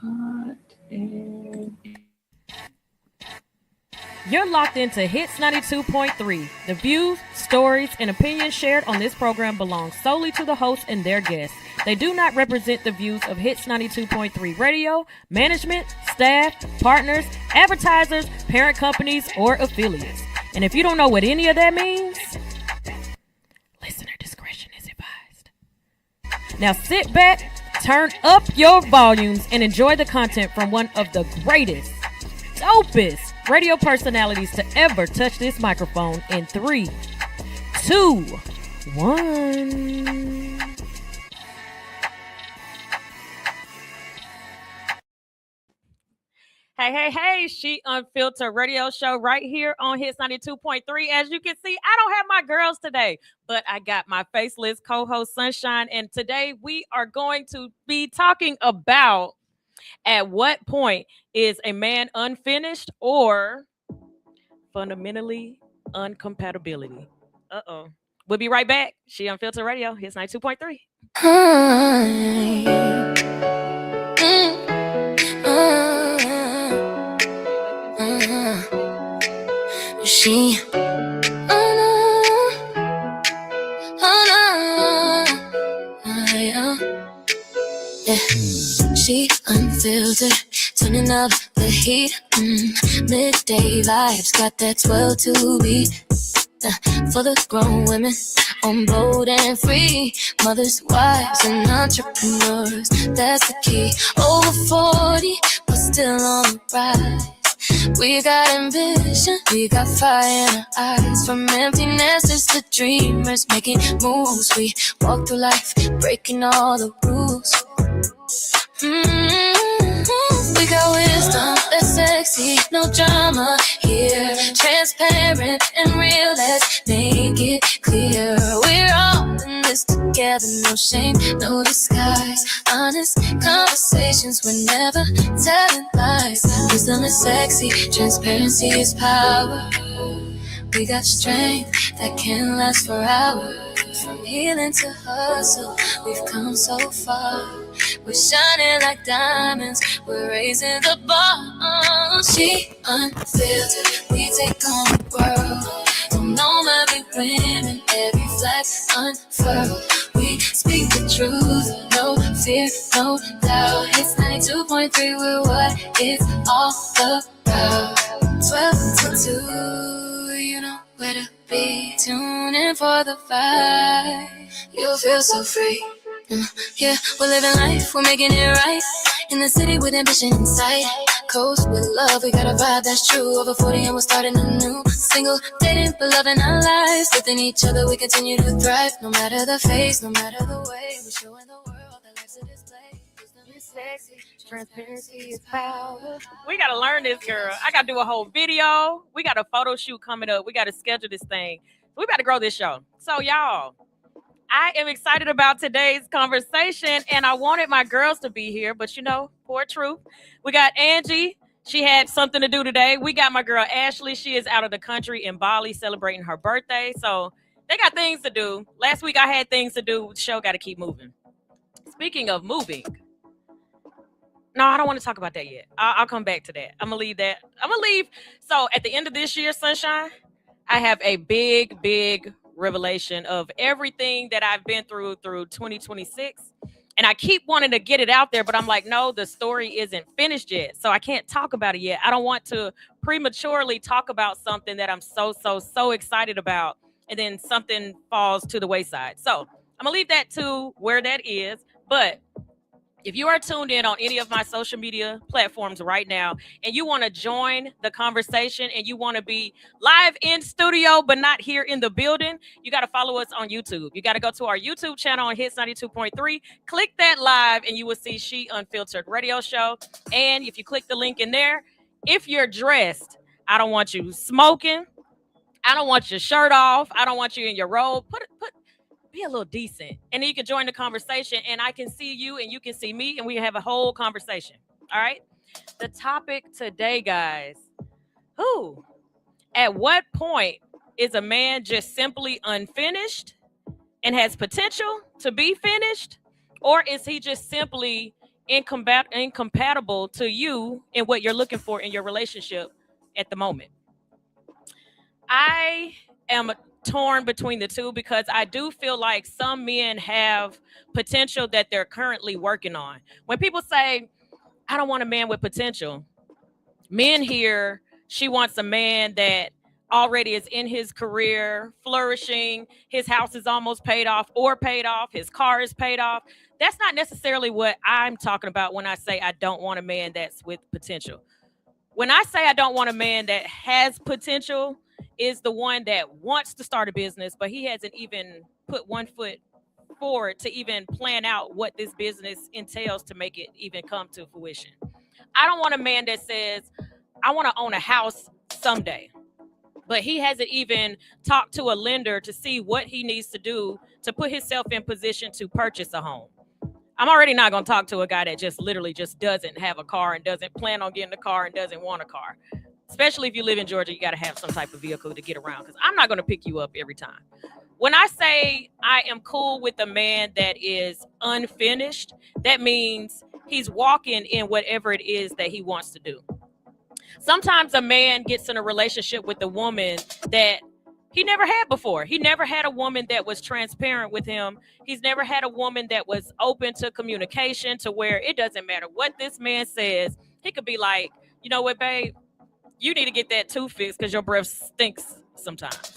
Hot and You're locked into Hits 92.3. The views, stories, and opinions shared on this program belong solely to the host and their guests. They do not represent the views of Hits 92.3 Radio, management, staff, partners, advertisers, parent companies, or affiliates. And if you don't know what any of that means, listener discretion is advised. Now sit back, turn up your volumes, and enjoy the content from one of the greatest, dopest radio personalities to ever touch this microphone in 3, 2, 1. Hey, she Unfiltered Radio Show right here on Hits 92.3. As you can see, I don't have my girls today, but I got my faceless co-host Sunshine, and today we are going to be talking about at what point is a man unfinished or fundamentally uncompatibility. Uh-oh. We'll be right back. She Unfiltered Radio, Hits 92.3. She She unfiltered, turning up the heat. Midday vibes, got that 12 to beat. For the grown women, on bold and free. Mothers, wives, and entrepreneurs, that's the key. Over 40, but still on the rise. We got ambition, we got fire in our eyes. From empty nesters to dreamers, making moves. We walk through life, breaking all the rules. We got wisdom, that's sexy, no drama here. Transparent and real, let's make it clear. We're all in this together, no shame, no disguise. Honest conversations, we're never telling lies. Wisdom is sexy, transparency is power. We got strength that can last for hours. From healing to hustle, we've come so far. We're shining like diamonds, we're raising the bar. She unfiltered, we take on the world. Don't know every women, every flag unfurled. We speak the truth, no fear, no doubt. It's 92.3, we're what it's all about. 12 to 2, you know where to be. Tune in for the vibe, you'll feel so free. Yeah, we're living life, we're making it right. In the city with ambition in sight. Coast with love, we got a vibe that's true. Over 40 and we're starting a new single. Dating, but loving our lives. Within each other, we continue to thrive. No matter the face, no matter the way. We're showing the world that life's a display. Wisdom is sexy, transparency is power. We got to learn this, girl. I got to do a whole video. We got a photo shoot coming up. We got to schedule this thing. We got to grow this show. So, y'all, I am excited about today's conversation, and I wanted my girls to be here, but you know, poor truth. We got Angie. She had something to do today. We got my girl Ashley. She is out of the country in Bali celebrating her birthday, so they got things to do. Last week I had things to do. The show got to keep moving. Speaking of moving, no, I don't want to talk about that yet. I'll come back to that. I'm going to leave that. I'm going to leave. So at the end of this year, Sunshine, I have a big revelation of everything that I've been through 2026. And I keep wanting to get it out there, but I'm like, no, the story isn't finished yet. So I can't talk about it yet. I don't want to prematurely talk about something that I'm so excited about. And then something falls to the wayside. So I'm going to leave that to where that is. But if you are tuned in on any of my social media platforms right now and you want to join the conversation and you want to be live in studio but not here in the building, you got to follow us on YouTube. You got to go to our YouTube channel on Hits 92.3, click that live, and you will see She Unfiltered Radio Show. And if you click the link in there, if you're dressed, I don't want you smoking. I don't want your shirt off. I don't want you in your robe. Be a little decent, and then you can join the conversation, and I can see you and you can see me, and we have a whole conversation. All right. The topic today, guys, at what point is a man just simply unfinished and has potential to be finished, or is he just simply incompatible to you and what you're looking for in your relationship at the moment. I am torn between the two because I do feel like some men have potential that they're currently working on. When people say, I don't want a man with potential, men hear she wants a man that already is in his career, flourishing, his house is almost paid off or paid off, his car is paid off. That's not necessarily what I'm talking about when I say I don't want a man that's with potential. When I say I don't want a man that has potential, is the one that wants to start a business, but he hasn't even put one foot forward to even plan out what this business entails to make it even come to fruition. I don't want a man that says, I want to own a house someday, but he hasn't even talked to a lender to see what he needs to do to put himself in position to purchase a home. I'm already not going to talk to a guy that just literally just doesn't have a car and doesn't plan on getting a car and doesn't want a car. Especially if you live in Georgia, you got to have some type of vehicle to get around because I'm not going to pick you up every time. When I say I am cool with a man that is unfinished, that means he's walking in whatever it is that he wants to do. Sometimes a man gets in a relationship with a woman that he never had before. He never had a woman that was transparent with him. He's never had a woman that was open to communication to where it doesn't matter what this man says. He could be like, you know what, babe? You need to get that tooth fixed because your breath stinks sometimes.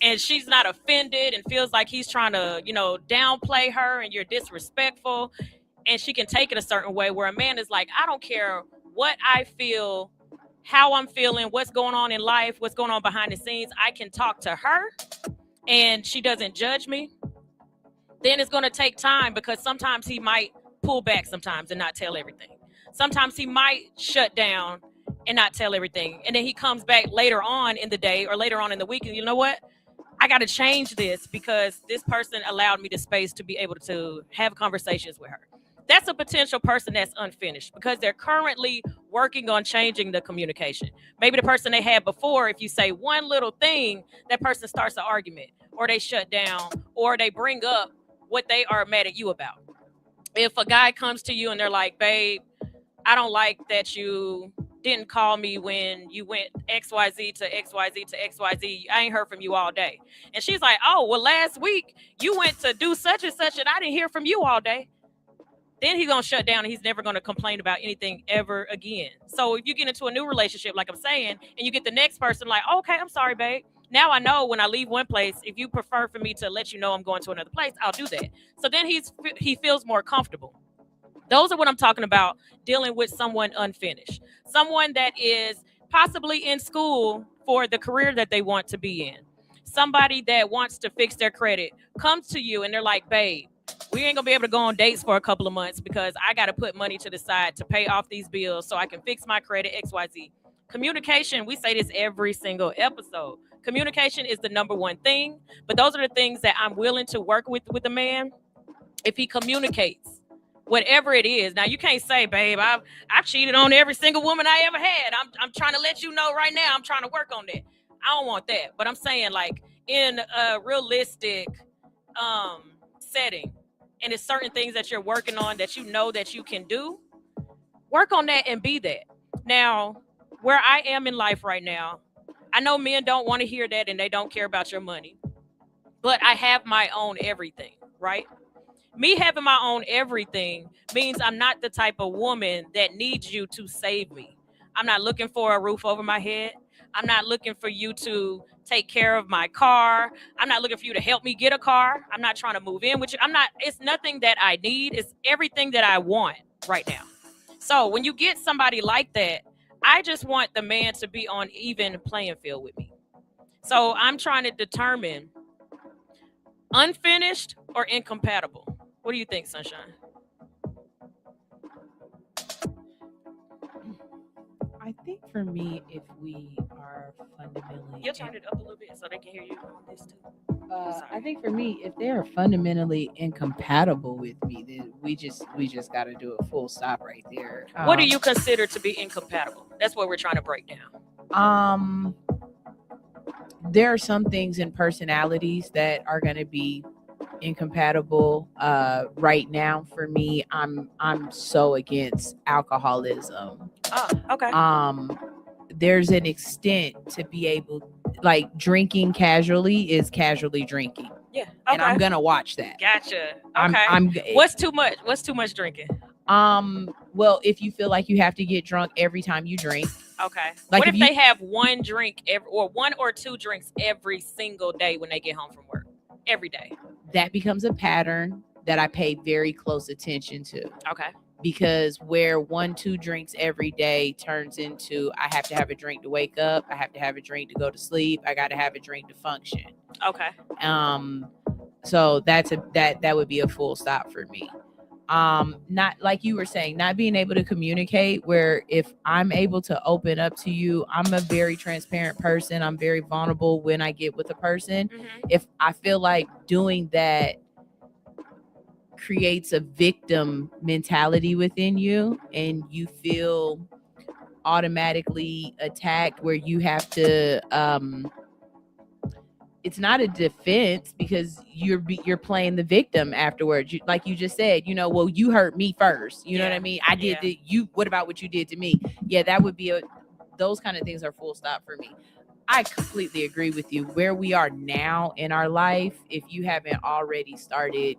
And she's not offended and feels like he's trying to, downplay her and you're disrespectful. And she can take it a certain way where a man is like, I don't care what I feel, how I'm feeling, what's going on in life, what's going on behind the scenes. I can talk to her and she doesn't judge me. Then it's going to take time because sometimes he might pull back sometimes and not tell everything. Sometimes he might shut down and not tell everything. And then he comes back later on in the day or later on in the week. And you know what? I got to change this because this person allowed me the space to be able to have conversations with her. That's a potential person that's unfinished because they're currently working on changing the communication. Maybe the person they had before, if you say one little thing, that person starts an argument or they shut down or they bring up what they are mad at you about. If a guy comes to you and they're like, babe, I don't like that you didn't call me when you went XYZ to XYZ to XYZ. I ain't heard from you all day. And she's like, oh, well, last week you went to do such and such and I didn't hear from you all day. Then he's going to shut down and he's never going to complain about anything ever again. So if you get into a new relationship, like I'm saying, and you get the next person like, okay, I'm sorry, babe. Now I know when I leave one place, if you prefer for me to let you know I'm going to another place, I'll do that. So then he feels more comfortable. Those are what I'm talking about, dealing with someone unfinished. Someone that is possibly in school for the career that they want to be in. Somebody that wants to fix their credit comes to you and they're like, babe, we ain't gonna be able to go on dates for a couple of months because I got to put money to the side to pay off these bills so I can fix my credit, XYZ. Communication, we say this every single episode. Communication is the number one thing, but those are the things that I'm willing to work with a man if he communicates. Whatever it is. Now, you can't say, babe, I've cheated on every single woman I ever had. I'm trying to let you know right now. I'm trying to work on that. I don't want that. But I'm saying, like, in a realistic setting, and it's certain things that you're working on that you know that you can do, work on that and be that. Now, where I am in life right now, I know men don't want to hear that and they don't care about your money. But I have my own everything, right? Me having my own everything means I'm not the type of woman that needs you to save me. I'm not looking for a roof over my head. I'm not looking for you to take care of my car. I'm not looking for you to help me get a car. I'm not trying to move in with you. It's nothing that I need. It's everything that I want right now. So when you get somebody like that, I just want the man to be on even playing field with me. So I'm trying to determine unfinished or incompatible. What do you think, Sunshine? I think for me, if we are fundamentally... You'll turn it up a little bit so they can hear you on this too. I think for me, if they are fundamentally incompatible with me, then we just got to do a full stop right there. What do you consider to be incompatible? That's what we're trying to break down. There are some things in personalities that are going to be incompatible right now for me. I'm so against alcoholism. Oh, okay. There's an extent to be able, like, drinking casually is casually drinking, Yeah. and I'm Okay. gonna watch that. Gotcha. I'm Okay. What's too much? What's too much drinking? Well, if you feel like you have to get drunk every time you drink. Okay. Like, what if if you- they have one drink or one or two drinks every single day when they get home from work? Every day. That becomes a pattern that I pay very close attention to. Okay. Because where 1-2 drinks every day turns into, I have to have a drink to wake up, I have to have a drink to go to sleep, I got to have a drink to function. Okay. So that would be a full stop for me. Not like you were saying, not being able to communicate, where if I'm able to open up to you, I'm a very transparent person, I'm very vulnerable when I get with a person. If I feel like doing that creates a victim mentality within you and you feel automatically attacked, where you have to it's not a defense, because you're playing the victim afterwards. Like you just said, well, you hurt me first, you know what I mean? I did what about what you did to me? Yeah, that would be those kind of things are full stop for me. I completely agree with you. Where we are now in our life, if you haven't already started,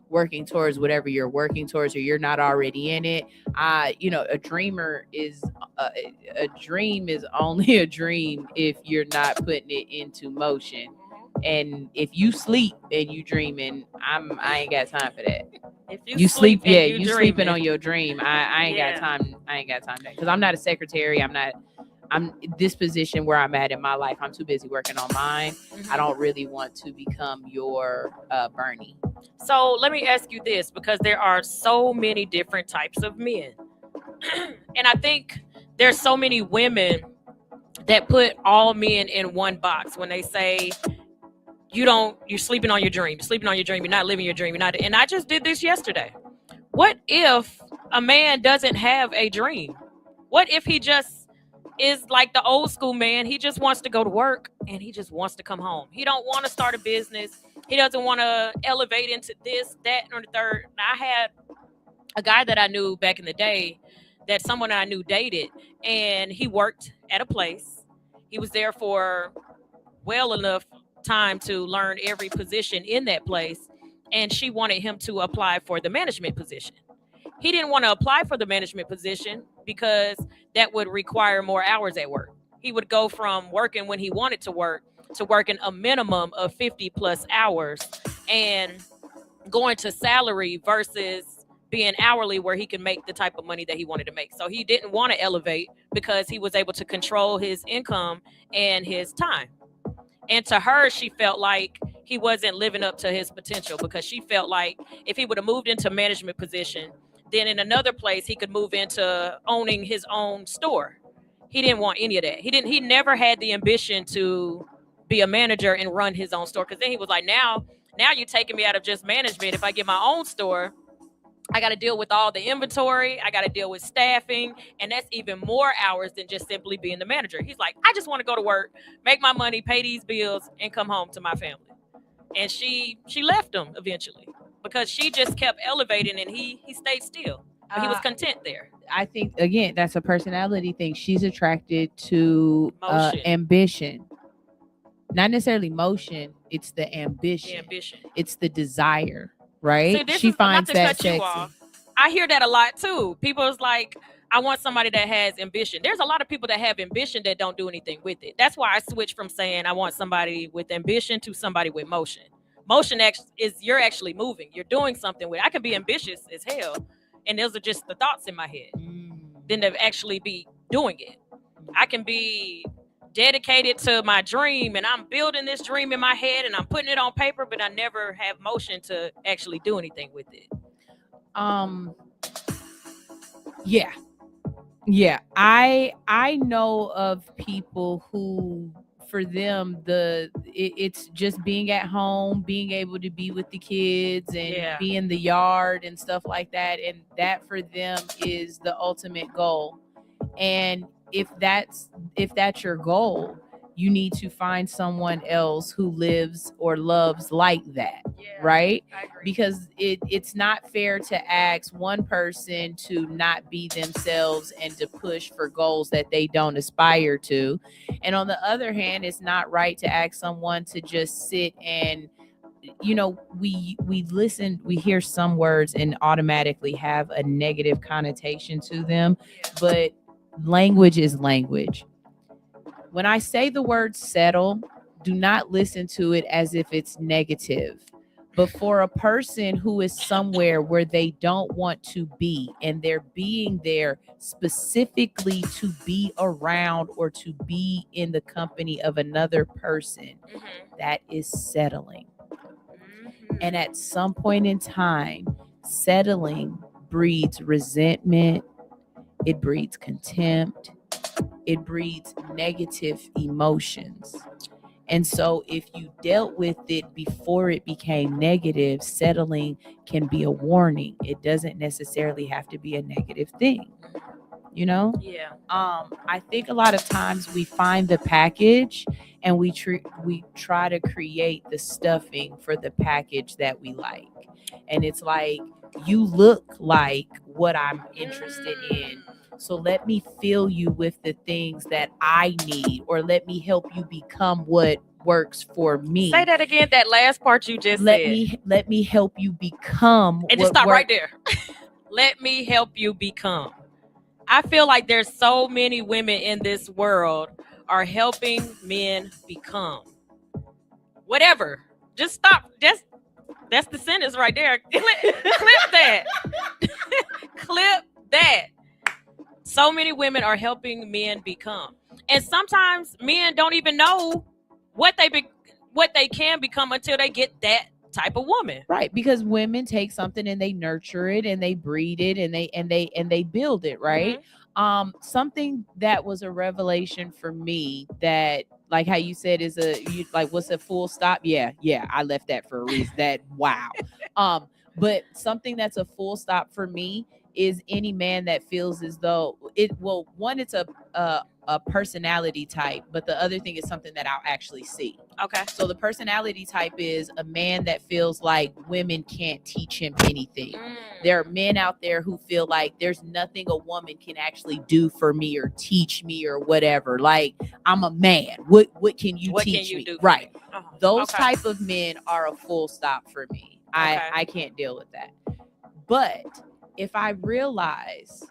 working towards whatever you're working towards, or you're not already in it, a dreamer is a dream is only a dream if you're not putting it into motion. And if you sleep and you dreaming, I ain't got time for that. If you sleep, you sleeping on your dream. I ain't got time. I ain't got time for that, because I'm not a secretary. I'm this position where I'm at in my life. I'm too busy working on mine. I don't really want to become your Bernie. So let me ask you this, because there are so many different types of men. And I think there's so many women that put all men in one box when they say, you're sleeping on your dream. You're sleeping on your dream. You're not living your dream. And I just did this yesterday. What if a man doesn't have a dream? What if he just is like the old school man? He just wants to go to work and he just wants to come home. He don't want to start a business. He doesn't want to elevate into this, that, or the third. Now, I had a guy that I knew back in the day, that someone I knew dated, and he worked at a place. He was there for well enough time to learn every position in that place, and she wanted him to apply for the management position. He didn't want to apply for the management position because that would require more hours at work. He would go from working when he wanted to working a minimum of 50 plus hours and going to salary versus being hourly, where he can make the type of money that he wanted to make. So he didn't want to elevate because he was able to control his income and his time. And to her, she felt like he wasn't living up to his potential, because she felt like if he would have moved into management position, then in another place he could move into owning his own store. He didn't want any of that. He never had the ambition to be a manager and run his own store, because then he was like, now you're taking me out of just management. If I get my own store, I got to deal with all the inventory. I got to deal with staffing. And that's even more hours than just simply being the manager. He's like, I just want to go to work, make my money, pay these bills, and come home to my family. And she left him eventually, because she just kept elevating and he stayed still. But he was content there. I think, again, that's a personality thing. She's attracted to ambition. Not necessarily motion. It's the ambition. It's the desire. Right? See, she finds that sexy. I hear that a lot too. People's like, I want somebody that has ambition. There's a lot of people that have ambition that don't do anything with it. That's why I switched from saying I want somebody with ambition to somebody with motion. Motion is you're actually moving. You're doing something with it. I can be ambitious as hell, and those are just the thoughts in my head. Then to actually be doing it. I can be dedicated to my dream, and I'm building this dream in my head and I'm putting it on paper, but I never have motion to actually do anything with it. Yeah. I know of people who, for them, it's just being at home, being able to be with the kids and be in the yard and stuff like that, and that for them is the ultimate goal. And if that's your goal, you need to find someone else who lives or loves like that. Right? I agree. Because it's not fair to ask one person to not be themselves and to push for goals that they don't aspire to. And on the other hand, it's not right to ask someone to just sit and, we listen, we hear some words and automatically have a negative connotation to them, but language is language. When I say the word settle, do not listen to it as if it's negative. But for a person who is somewhere where they don't want to be, and they're being there specifically to be around or to be in the company of another person, that is settling. And at some point in time, settling breeds resentment, it breeds contempt, it breeds negative emotions. And so if you dealt with it before it became negative, settling can be a warning. It doesn't necessarily have to be a negative thing. Yeah. I think a lot of times we find the package and we try to create the stuffing for the package that we like. And it's like, you look like what I'm interested in. So let me fill you with the things that I need, or let me help you become what works for me. Say that again, that last part you just said. Let me help you become. And just stop right there. Let me help you become. I feel like there's so many women in this world are helping men become. Whatever. Just stop. That's the sentence right there. Clip that. Clip that. So many women are helping men become. And sometimes men don't even know what they can become until they get that type of woman. Right, because women take something and they nurture it and they breed it and they build it, right? Something that was a revelation for me, that, like how you said, is what's a full stop? Yeah, I left that for a reason. That wow. But something that's a full stop for me is any man that feels as though one, it's a personality type, but the other thing is something that I'll actually see. Okay. So the personality type is a man that feels like women can't teach him anything. There are men out there who feel like there's nothing a woman can actually do for me or teach me or whatever. Like, I'm a man. What can you teach me? Right. Those type of men are a full stop for me. I can't deal with that. But if I realize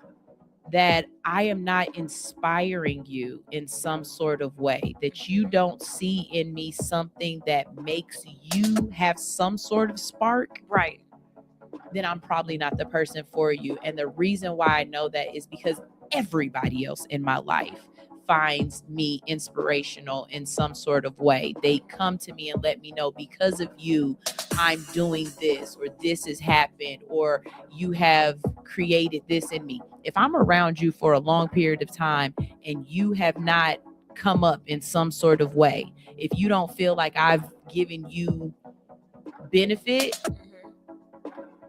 that I am not inspiring you in some sort of way, that you don't see in me something that makes you have some sort of spark, right, then I'm probably not the person for you. And the reason why I know that is because everybody else in my life finds me inspirational in some sort of way. They come to me and let me know, because of you, I'm doing this, or this has happened, or you have created this in me. If I'm around you for a long period of time and you have not come up in some sort of way, if you don't feel like I've given you benefit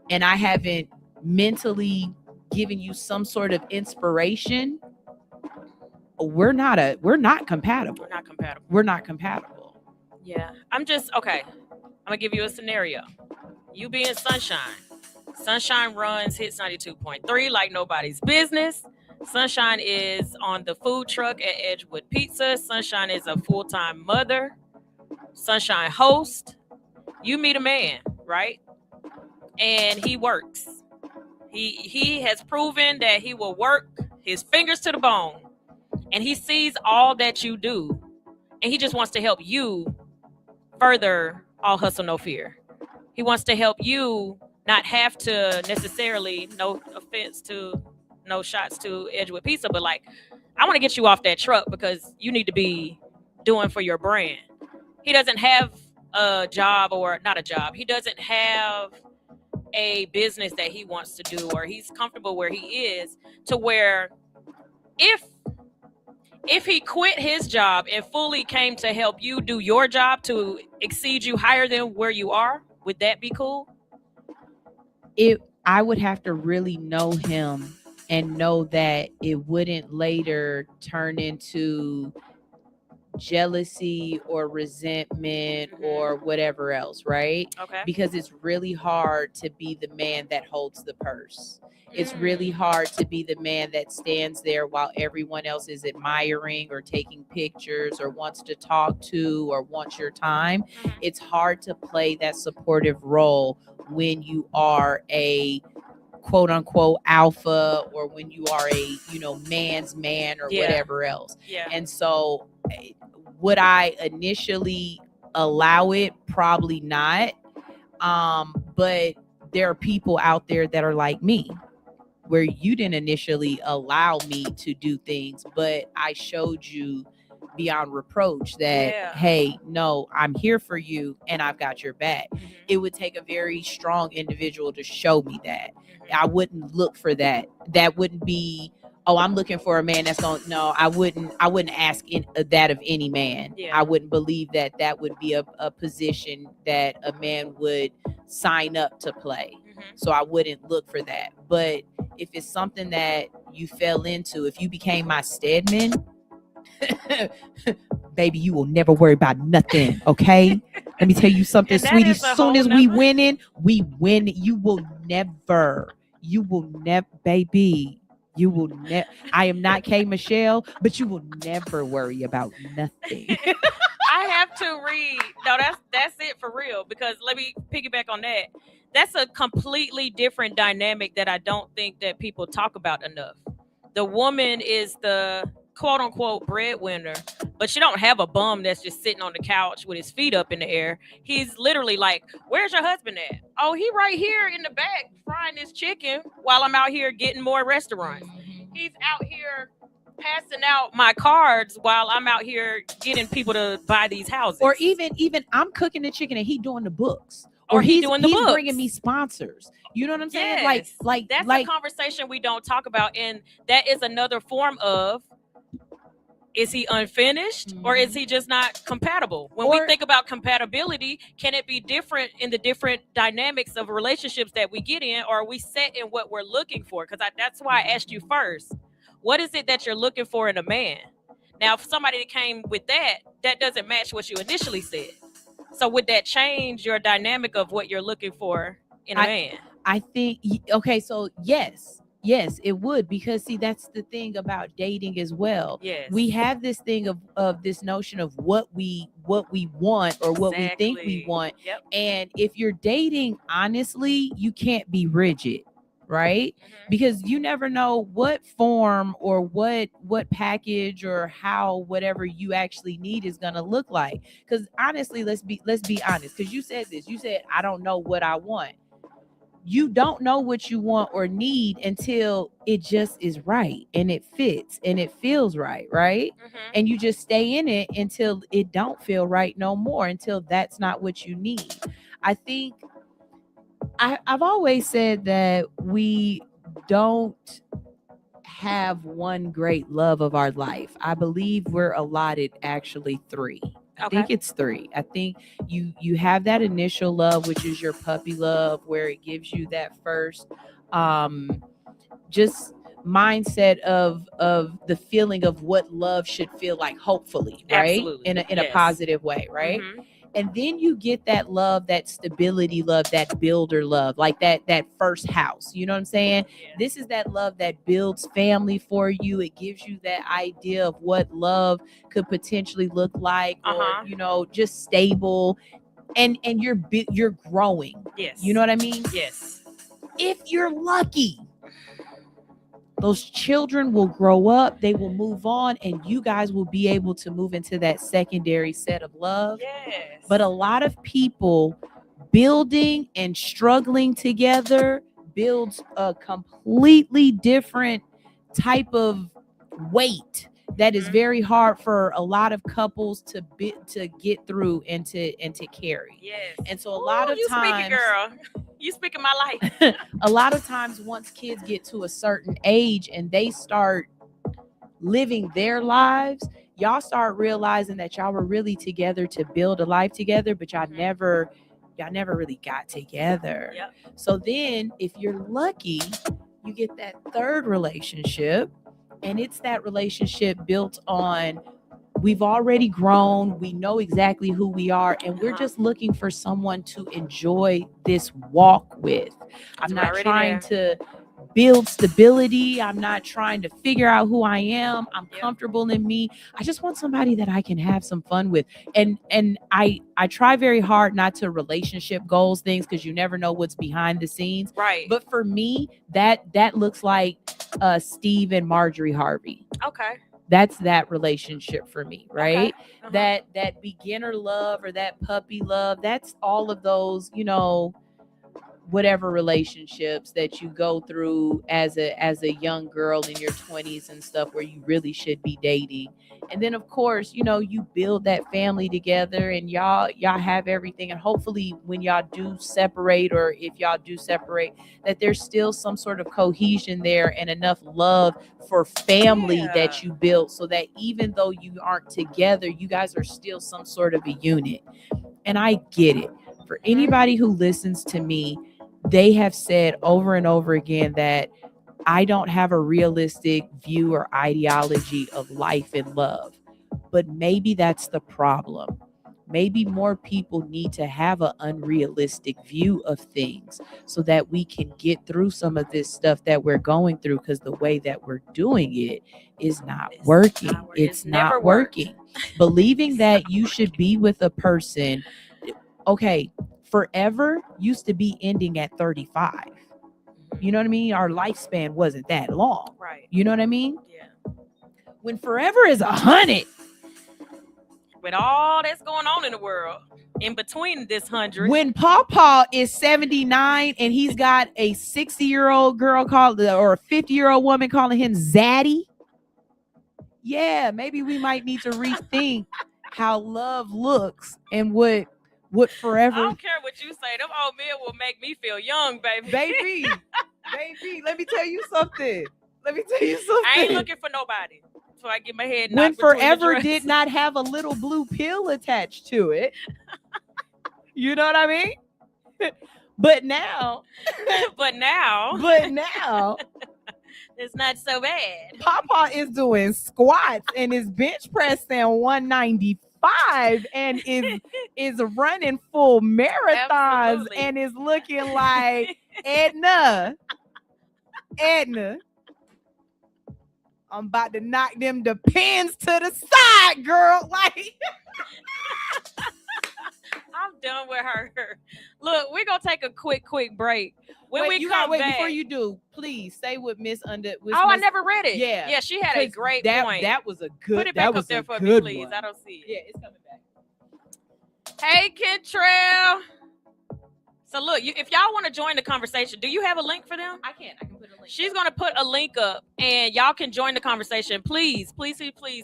and I haven't mentally given you some sort of inspiration, we're not compatible. We're not compatible. Yeah. I'm gonna give you a scenario. You being Sunshine runs Hits 92.3 like nobody's business. Sunshine is on the food truck at Edgewood Pizza. Sunshine is a full-time mother. Sunshine host. You meet a man, right? And he works. He has proven that he will work his fingers to the bone. And he sees all that you do. And he just wants to help you further All Hustle, No Fear. He wants to help you not have to necessarily, no offense to, no shots to Edgewood Pizza, but like, I want to get you off that truck because you need to be doing for your brand. He doesn't have a job, or not a job. He doesn't have a business that he wants to do, or he's comfortable where he is, to where if he quit his job and fully came to help you do your job to exceed you higher than where you are, would that be cool? I would have to really know him and know that it wouldn't later turn into jealousy or resentment or whatever else, right? Okay. Because it's really hard to be the man that holds the purse. It's really hard to be the man that stands there while everyone else is admiring or taking pictures or wants to talk to or wants your time. It's hard to play that supportive role when you are a quote unquote alpha, or when you are a, man's man or whatever else. And so would I initially allow it? Probably not. But there are people out there that are like me, where you didn't initially allow me to do things, but I showed you beyond reproach that, hey, no, I'm here for you and I've got your back. It would take a very strong individual to show me that. I wouldn't look for that. That wouldn't be, oh, I'm looking for a man that's going to, no, I wouldn't ask that of any man. I wouldn't believe that would be a position that a man would sign up to play. So I wouldn't look for that. But if it's something that you fell into, if you became my Stedman, baby, you will never worry about nothing. Okay. Let me tell you something, sweetie. As soon as we win. You will never, baby. You will never. I am not K Michelle, but you will never worry about nothing. I have to read. No, that's it for real. Because let me piggyback on that. That's a completely different dynamic that I don't think that people talk about enough. The woman is the quote unquote breadwinner, but you don't have a bum that's just sitting on the couch with his feet up in the air. He's literally like, where's your husband at? Oh, he right here in the back frying this chicken while I'm out here getting more restaurants. He's out here passing out my cards while I'm out here getting people to buy these houses. Or even I'm cooking the chicken and he doing the books. Or he's doing the books. Bringing me sponsors. You know what I'm saying? Yes. Like that's a conversation we don't talk about, and that is another form of, is he unfinished or is he just not compatible? When we think about compatibility, can it be different in the different dynamics of relationships that we get in, or are we set in what we're looking for? Because that's why I asked you first, what is it that you're looking for in a man? Now, if somebody came with that doesn't match what you initially said. So would that change your dynamic of what you're looking for in a man? I think, okay, so yes, it would, because see, that's the thing about dating as well. Yes. We have this thing of this notion of what we want or what we think we want. Yep. And if you're dating honestly, you can't be rigid, right? Because you never know what form or what package or how whatever you actually need is going to look like. Because honestly, let's be honest, because you said I don't know what I want. You don't know what you want or need until it just is right and it fits and it feels right? And you just stay in it until it don't feel right no more, until that's not what you need. I think I've always said that we don't have one great love of our life. I believe we're allotted actually 3. I think it's 3. I think you have that initial love, which is your puppy love, where it gives you that first just mindset of the feeling of what love should feel like, hopefully, right? Absolutely. In a positive way, right? And then you get that love, that stability love, that builder love, like that first house. You know what I'm saying? Yeah. This is that love that builds family for you. It gives you that idea of what love could potentially look like, or just stable, and you're growing. Yes. You know what I mean? Yes. If you're lucky, those children will grow up, they will move on, and you guys will be able to move into that secondary set of love. Yes. But a lot of people building and struggling together builds a completely different type of weight that is very hard for a lot of couples to get through and to carry. Yes. And so a lot of times, speaking, girl. You speaking my life. A lot of times once kids get to a certain age and they start living their lives, y'all start realizing that y'all were really together to build a life together, but y'all never really got together. Yep. So then if you're lucky, you get that third relationship, and it's that relationship built on we've already grown. We know exactly who we are, and we're just looking for someone to enjoy this walk with. I'm not trying to build stability. I'm not trying to figure out who I am. I'm comfortable in me. I just want somebody that I can have some fun with. And I try very hard not to relationship goals things, because you never know what's behind the scenes. Right. But for me, that looks like Steve and Marjorie Harvey. Okay. That's that relationship for me, right? Okay. That beginner love or that puppy love, that's all of those, you know, whatever relationships that you go through as a young girl in your 20s and stuff, where you really should be dating. And then of course, you know, you build that family together, and y'all have everything, and hopefully when y'all do separate, or if y'all do separate, that there's still some sort of cohesion there and enough love for family that you built, so that even though you aren't together, you guys are still some sort of a unit. And I get it. For anybody who listens to me, they have said over and over again that I don't have a realistic view or ideology of life and love. But maybe that's the problem. Maybe more people need to have an unrealistic view of things, so that we can get through some of this stuff that we're going through, because the way that we're doing it is not working. It's not working. Believing that you should be with a person, okay, forever used to be ending at 35. You know what I mean? Our lifespan wasn't that long. Right. You know what I mean? Yeah. When forever is 100. With all that's going on in the world, in between this 100. When Pawpaw is 79 and he's got a 60-year-old girl or a 50-year-old woman calling him Zaddy. Yeah, maybe we might need to rethink how love looks and what forever. I don't care what you say. Them old men will make me feel young, baby. Baby, let me tell you something. I ain't looking for nobody. So I get my head when knocked between forever the did not have a little blue pill attached to it. You know what I mean? But now it's not so bad. Papa is doing squats and is bench pressing 195 and is running full marathons. Absolutely. And is looking like Edna. I'm about to knock them the pins to the side, girl. Like, I'm done with her. Look, we're gonna take a quick break. When we come back, before you do, please say what Miss Under. I never read it. Yeah, yeah, she had a great point. That was a good. Put it back up there for me, please. One. I don't see it. Yeah, it's coming back. Hey, Kentrell. So look, if y'all want to join the conversation, do you have a link for them? I can put a link. She's gonna put a link up, and y'all can join the conversation. Please.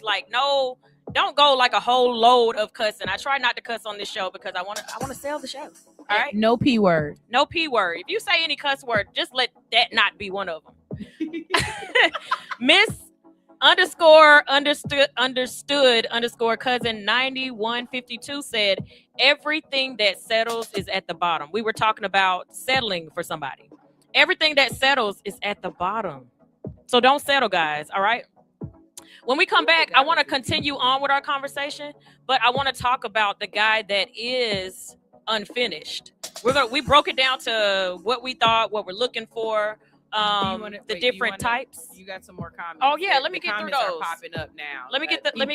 Like, no, don't go like a whole load of cussing. I try not to cuss on this show because I want to sell the show. All right. No P word. No P word. If you say any cuss word, just let that not be one of them. Miss understood cousin 9152 said everything that settles is at the bottom. We were talking about settling for somebody. Everything that settles is at the bottom. So don't settle, guys. All right. When we come back, I want to continue on with our conversation, but I want to talk about the guy that is unfinished. We broke it down to what we thought, what we're looking for. The different types. You got some more comments. Oh yeah, let me get through those. Are popping up now. Let me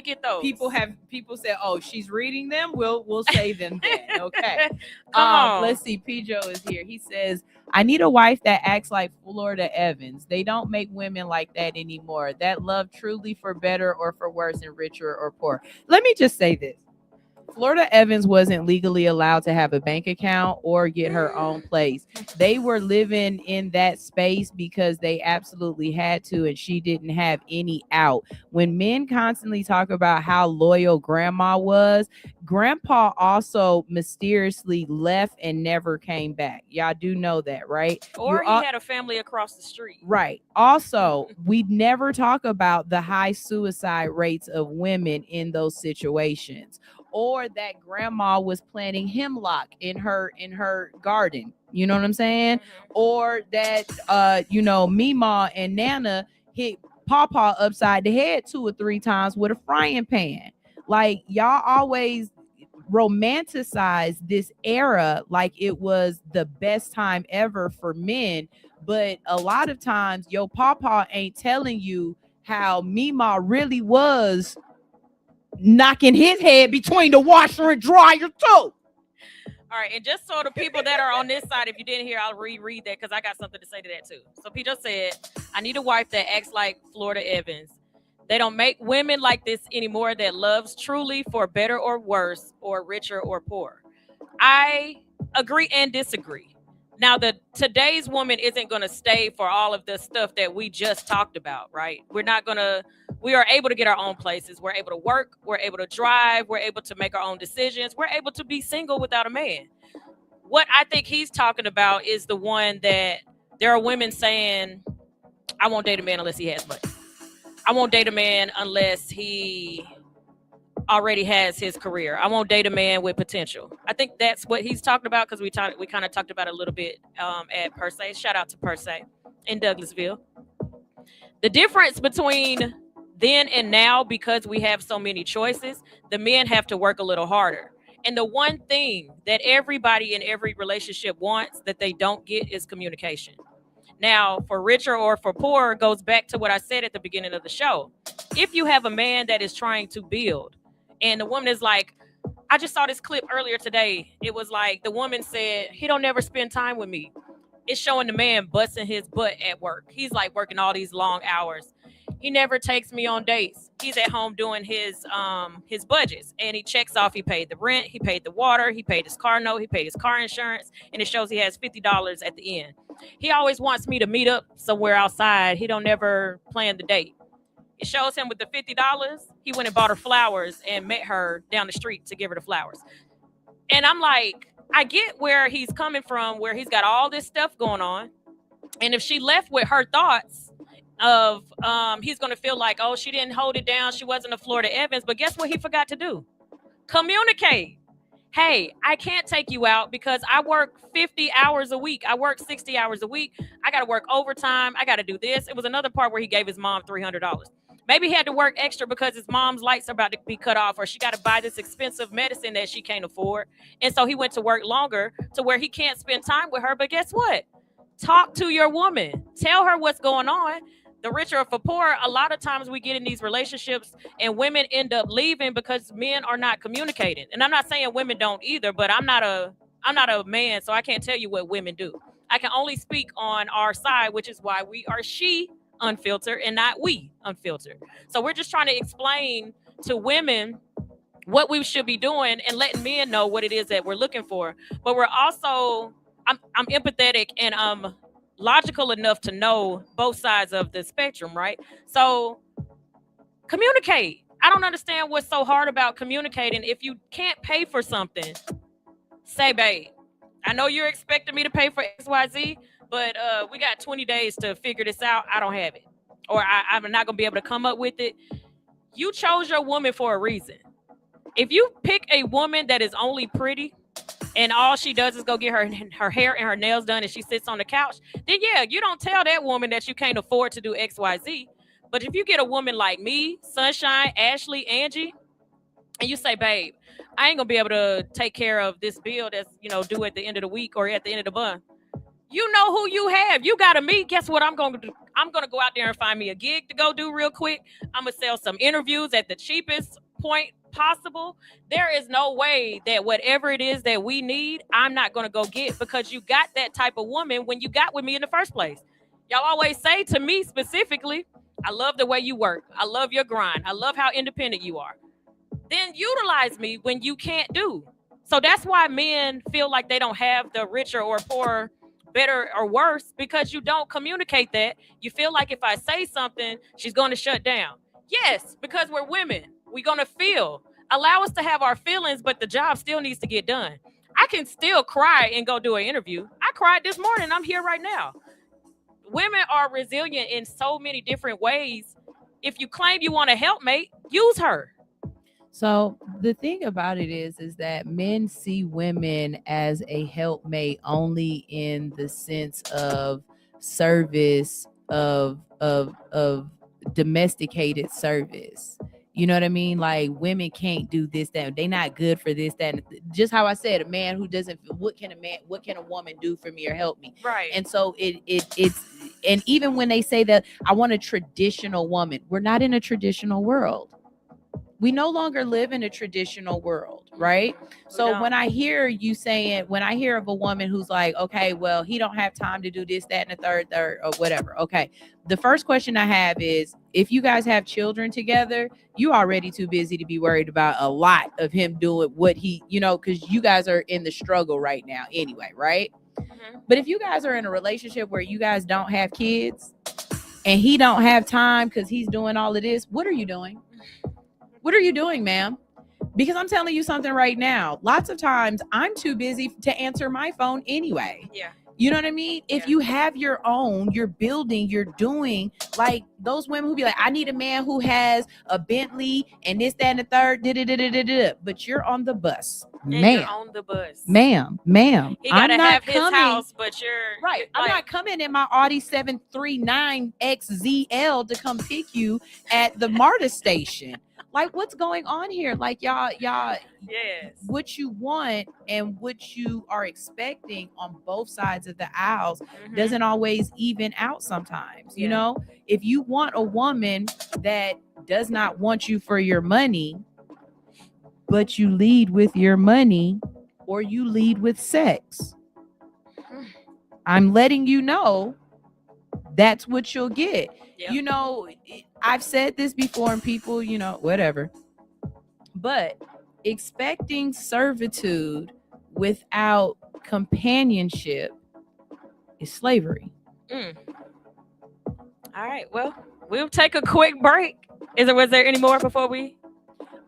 get those. People said, "Oh, she's reading them. We'll say them then." Okay. Come on. Let's see. P. Joe is here. He says, "I need a wife that acts like Florida Evans. They don't make women like that anymore. That love truly for better or for worse, and richer or poor." Let me just say this. Florida Evans wasn't legally allowed to have a bank account or get her own place. They were living in that space because they absolutely had to, and she didn't have any out. When men constantly talk about how loyal grandma was, grandpa also mysteriously left and never came back. Y'all do know that, right? Or he had a family across the street. Right. Also, we never talk about the high suicide rates of women in those situations. Or that grandma was planting hemlock in her garden. You know what I'm saying? Mm-hmm. Or that Mima and Nana hit Pawpaw upside the head 2 or 3 times with a frying pan. Like, y'all always romanticize this era like it was the best time ever for men, but a lot of times your papa ain't telling you how Mima really was knocking his head between the washer and dryer too. All right, and just so the people that are on this side, if you didn't hear, I'll reread that because I got something to say to that too. So Peter said, I need a wife that acts like Florida Evans. They don't make women like this anymore that loves truly for better or worse or richer or poor. I agree and disagree. Now, today's woman isn't going to stay for all of the stuff that we just talked about, right? We are able to get our own places. We're able to work. We're able to drive. We're able to make our own decisions. We're able to be single without a man. What I think he's talking about is the one that there are women saying, I won't date a man unless he has money. I won't date a man unless he already has his career. I won't date a man with potential. I think that's what he's talking about because we kind of talked about it a little bit at Per Se. Shout out to Per Se in Douglasville. The difference between then and now, because we have so many choices, the men have to work a little harder. And the one thing that everybody in every relationship wants that they don't get is communication. Now, for richer or for poor goes back to what I said at the beginning of the show. If you have a man that is trying to build and the woman is like, I just saw this clip earlier today. It was like the woman said, he don't never spend time with me. It's showing the man busting his butt at work. He's like working all these long hours. He never takes me on dates. He's at home doing his budgets and he checks off. He paid the rent. He paid the water. He paid his car note. He paid his car insurance. And it shows he has $50 at the end. He always wants me to meet up somewhere outside. He don't never plan the date. It shows him with the $50. He went and bought her flowers and met her down the street to give her the flowers. And I'm like, I get where he's coming from, where he's got all this stuff going on. And if she left with her thoughts of he's going to feel like, oh, she didn't hold it down. She wasn't a Florida Evans. But guess what he forgot to do? Communicate. Hey, I can't take you out because I work 50 hours a week. I work 60 hours a week. I got to work overtime. I got to do this. It was another part where he gave his mom $300. Maybe he had to work extra because his mom's lights are about to be cut off or she got to buy this expensive medicine that she can't afford. And so he went to work longer to where he can't spend time with her. But guess what? Talk to your woman. Tell her what's going on. The richer or for poor, a lot of times we get in these relationships and women end up leaving because men are not communicating. And I'm not saying women don't either, but I'm not a man, so I can't tell you what women do. I can only speak on our side, which is why we are she unfiltered and not we unfiltered. So we're just trying to explain to women what we should be doing and letting men know what it is that we're looking for. But we're also, I'm empathetic and I'm logical enough to know both sides of the spectrum, right? So communicate. I don't understand what's so hard about communicating. If you can't pay for something, say, babe, I know you're expecting me to pay for XYZ, but we got 20 days to figure this out. I don't have it. Or I'm not going to be able to come up with it. You chose your woman for a reason. If you pick a woman that is only pretty and all she does is go get her hair and her nails done and she sits on the couch, then yeah, you don't tell that woman that you can't afford to do XYZ. But if you get a woman like me, Sunshine, Ashley, Angie, and you say, babe, I ain't gonna be able to take care of this bill that's, due at the end of the week or at the end of the month. You know who you have. You got to meet. Guess what I'm going to do? I'm going to go out there and find me a gig to go do real quick. I'm going to sell some interviews at the cheapest point possible. There is no way that whatever it is that we need, I'm not going to go get because you got that type of woman when you got with me in the first place. Y'all always say to me specifically, I love the way you work. I love your grind. I love how independent you are. Then utilize me when you can't do. So that's why men feel like they don't have the richer or poorer, better or worse, because you don't communicate that. You feel like if I say something, she's going to shut down. Yes, because we're women. We're going to feel. Allow us to have our feelings, but the job still needs to get done. I can still cry and go do an interview. I cried this morning. I'm here right now. Women are resilient in so many different ways. If you claim you want a helpmate, use her. So the thing about it is that men see women as a helpmate only in the sense of service, of domesticated service. You know what I mean? Like, women can't do this, that. They not good for this, that. And just how I said, a man who doesn't, what can a woman do for me or help me? Right. And so it's, and even when they say that I want a traditional woman, we're not in a traditional world. We no longer live in a traditional world, right? So when I hear you saying, when I hear of a woman who's like, okay, well, he don't have time to do this, that, and the third, or whatever. Okay. The first question I have is, if you guys have children together, you already too busy to be worried about a lot of him doing what he, you know, because you guys are in the struggle right now anyway, right? Mm-hmm. But if you guys are in a relationship where you guys don't have kids and he don't have time because he's doing all of this, what are you doing? What are you doing, ma'am? Because I'm telling you something right now. Lots of times I'm too busy to answer my phone anyway. Yeah. You know what I mean? If you have your own, you're building, you're doing, like those women who be like, I need a man who has a Bentley and this, that, and the third, but you're on the bus. You're on the bus. Ma'am. He gotta have his house, but you're right. I'm not coming in my Audi 739 XZL to come pick you at the MARTA station. Like, what's going on here? Like, y'all, yes. What you want and what you are expecting on both sides of the aisles doesn't always even out sometimes. You know, if you want a woman that does not want you for your money, but you lead with your money or you lead with sex, I'm letting you know that's what you'll get. Yep. You know, I've said this before and people, you know, whatever. But expecting servitude without companionship is slavery. All right. Well, we'll take a quick break. Was there any more before we?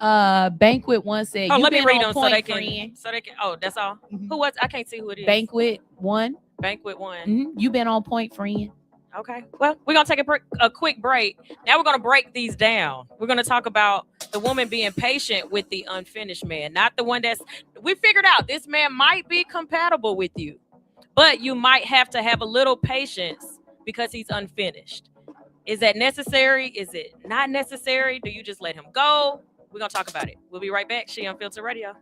Banquet one said. Oh, let me read them so they can. Oh, that's all. Mm-hmm. Who was? I can't see who it is. Banquet one. Mm-hmm. You been on point, friend. Okay. Well, we're going to take a quick break. Now we're going to break these down. We're going to talk about the woman being patient with the unfinished man, not the one we figured out this man might be compatible with you, but you might have to have a little patience because he's unfinished. Is that necessary? Is it not necessary? Do you just let him go? We're going to talk about it. We'll be right back. She Unfiltered Radio.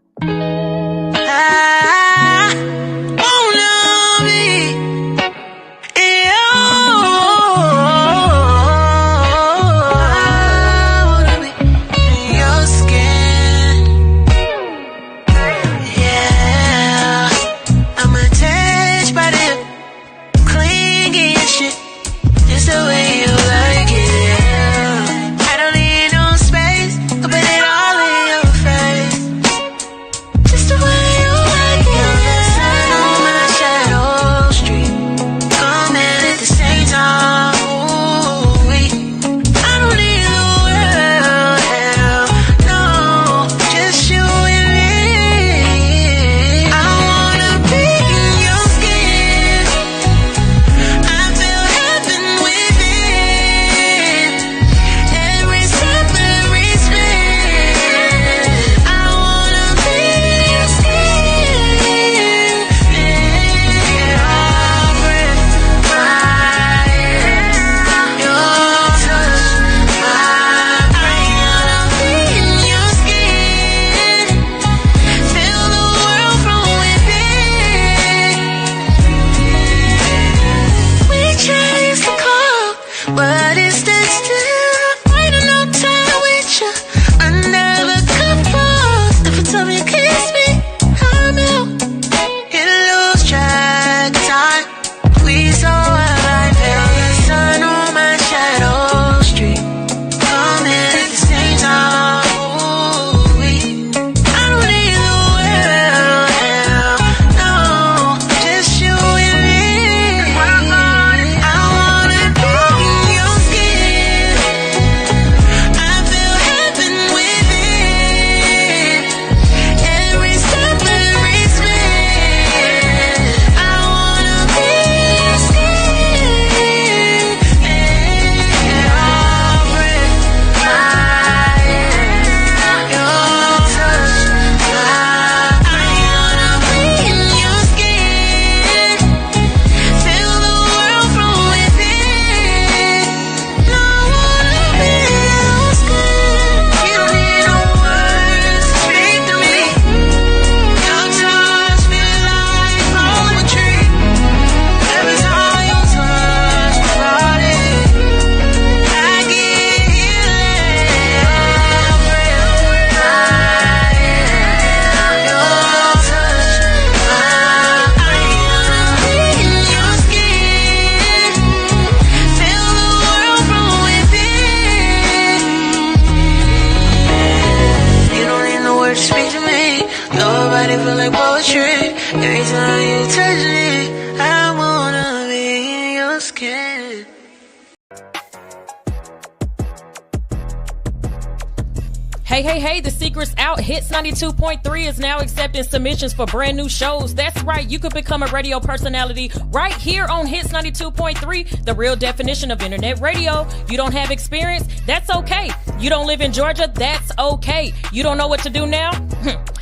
Hey, the secret's out. Hits 92.3 is now accepting submissions for brand new shows. That's right, you could become a radio personality right here on Hits 92.3, the real definition of internet radio. You don't have experience? That's okay. You don't live in Georgia? That's okay. You don't know what to do now?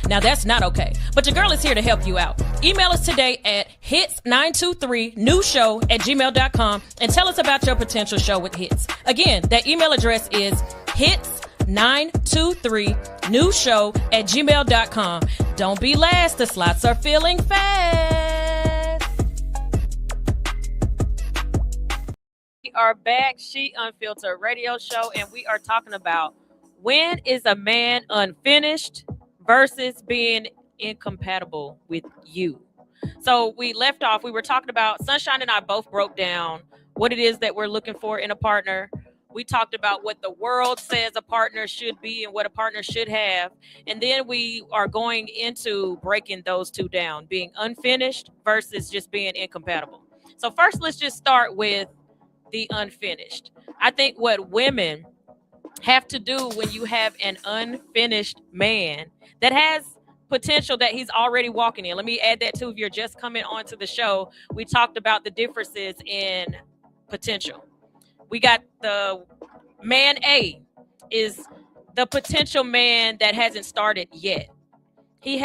Now that's not okay. But your girl is here to help you out. Email us today at hits923newshow@gmail.com and tell us about your potential show with Hits. Again, that email address is hits923newshow@gmail.com. Don't be last. The slots are filling fast. We are back. She Unfiltered Radio Show, and we are talking about when is a man unfinished versus being incompatible with you. So we left off. We were talking about, Sunshine and I both broke down what it is that we're looking for in a partner. We talked about what the world says a partner should be and what a partner should have. And then we are going into breaking those two down, being unfinished versus just being incompatible. So first, let's just start with the unfinished. I think what women have to do when you have an unfinished man that has potential that he's already walking in. Let me add that too. If you're just coming onto the show, we talked about the differences in potential. We got the man A is the potential man that hasn't started yet. He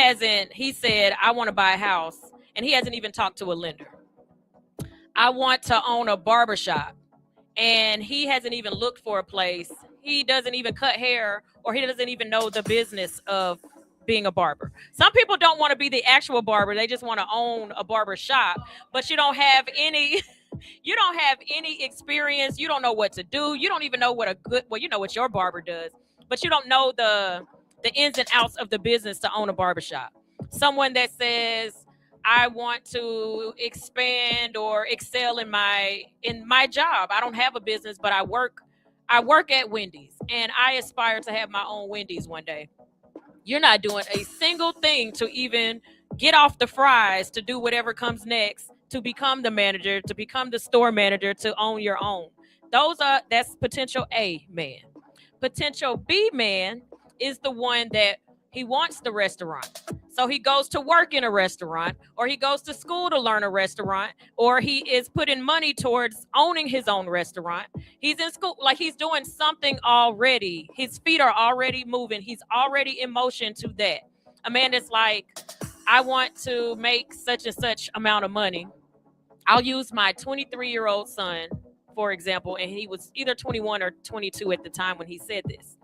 said, I want to buy a house, and he hasn't even talked to a lender. I want to own a barbershop, and he hasn't even looked for a place. He doesn't even cut hair, or he doesn't even know the business of being a barber. Some people don't want to be the actual barber. They just want to own a barber shop, but you don't have any experience. You don't know what to do. You don't even know you know what your barber does, but you don't know the ins and outs of the business to own a barbershop. Someone that says, I want to expand or excel in my job. I don't have a business, but I work at Wendy's, and I aspire to have my own Wendy's one day. You're not doing a single thing to even get off the fries, to do whatever comes next, to become the manager, to become the store manager, to own your own. That's potential A man. Potential B man is the one that he wants the restaurant. So he goes to work in a restaurant, or he goes to school to learn a restaurant, or he is putting money towards owning his own restaurant. He's in school, like he's doing something already. His feet are already moving. He's already in motion to that. A man that's like, I want to make such and such amount of money. I'll use my 23-year-old son, for example, and he was either 21 or 22 at the time when he said this.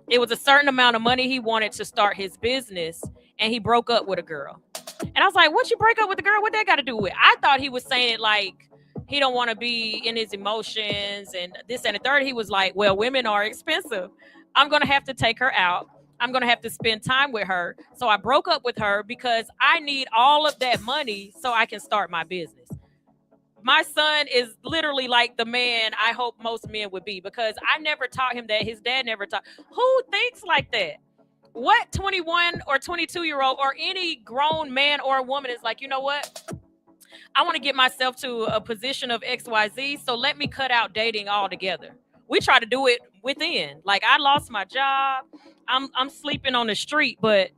It was a certain amount of money he wanted to start his business, and he broke up with a girl. And I was like, what, you break up with the girl? What that got to do with it? I thought he was saying it like he don't want to be in his emotions and this and the third. He was like, well, women are expensive. I'm going to have to take her out. I'm going to have to spend time with her. So I broke up with her because I need all of that money so I can start my business. My son is literally like the man I hope most men would be, because I never taught him that. His dad never taught. Who thinks like that? What 21 or 22-year-old or any grown man or woman is like, you know what? I want to get myself to a position of XYZ, so let me cut out dating altogether. We try to do it within. Like, I lost my job. I'm sleeping on the street, but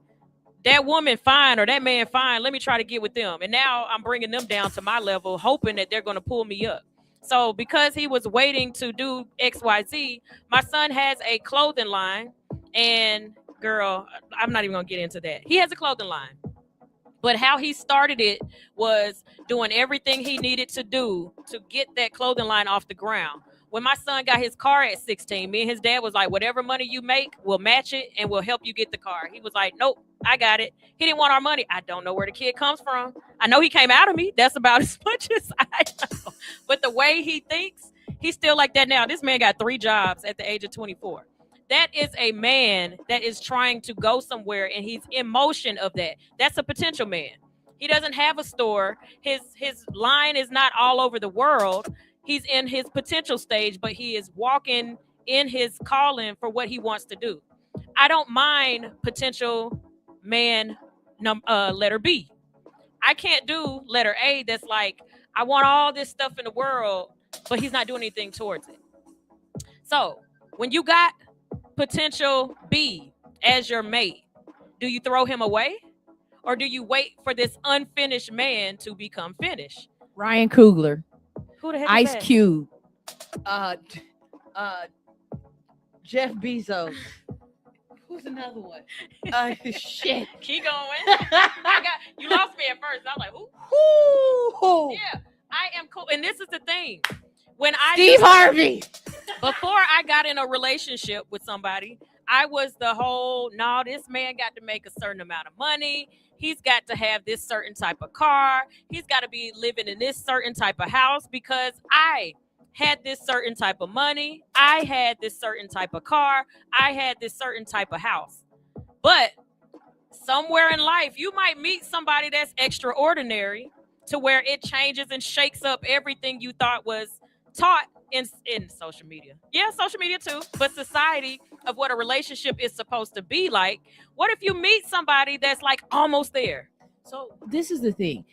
that woman fine or that man fine, let me try to get with them. And now I'm bringing them down to my level, hoping that they're going to pull me up. So because he was waiting to do XYZ, my son has a clothing line. And girl, I'm not even going to get into that. He has a clothing line. But how he started it was doing everything he needed to do to get that clothing line off the ground. When my son got his car at 16, me and his dad was like, whatever money you make, we'll match it and we'll help you get the car. He was like, nope, I got it. He didn't want our money. I don't know where the kid comes from. I know he came out of me. That's about as much as I know. But the way he thinks, he's still like that now. This man got 3 jobs at the age of 24. That is a man that is trying to go somewhere, and he's in motion of that. That's a potential man. He doesn't have a store. His line is not all over the world. He's in his potential stage, but he is walking in his calling for what he wants to do. I don't mind potential man letter B. I can't do letter A that's like, I want all this stuff in the world, but he's not doing anything towards it. So when you got potential B as your mate, do you throw him away? Or do you wait for this unfinished man to become finished? Ryan Coogler. Who the heck Ice is that? Cube. Jeff Bezos. Who's another one? Shit. Keep going. You lost me at first. I was like, Ooh. yeah, I am cool. And this is the thing. Steve Harvey. Before I got in a relationship with somebody, I was the whole, no, this man got to make a certain amount of money. He's got to have this certain type of car. He's got to be living in this certain type of house because I had this certain type of money. I had this certain type of car. I had this certain type of house. But somewhere in life, you might meet somebody that's extraordinary to where it changes and shakes up everything you thought was taught in social media. Yeah, social media too, but society of what a relationship is supposed to be like. What if you meet somebody that's like almost there? So this is the thing.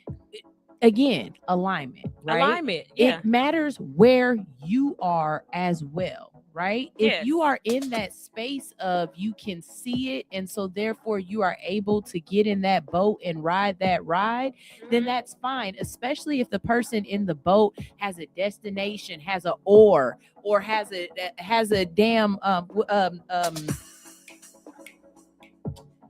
Again, alignment, right? Alignment, yeah. It matters where you are as well, right? Yes. If you are in that space of you can see it, and so therefore you are able to get in that boat and ride that ride, then that's fine, especially if the person in the boat has a destination, has an oar, or has a damn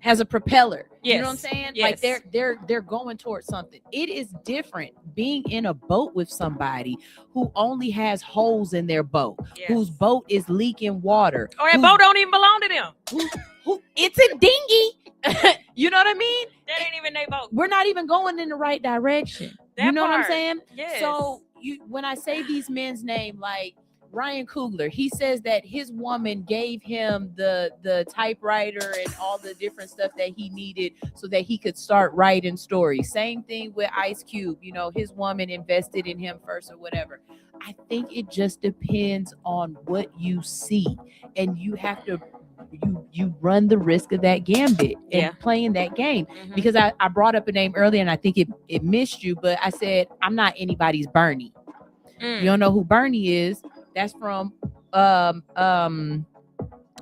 has a propeller. Yes. You know what I'm saying? Yes. Like they're going towards something. It is different being in a boat with somebody who only has holes in their boat, Yes. whose boat is leaking water, or that boat don't even belong to them. who it's a dinghy. You know what I mean? That ain't even their boat. We're not even going in the right direction. That you know what I'm part. saying? Yes. So when I say these men's name, like Ryan Coogler, he says that his woman gave him the typewriter and all the different stuff that he needed so that he could start writing stories. Same thing with Ice Cube. You know, his woman invested in him first or whatever. I think it just depends on what you see, and you have to you run the risk of that gambit and playing that game. Because I brought up a name earlier and I think it missed you, but I said I'm not anybody's Bernie. You don't know who Bernie is? That's from I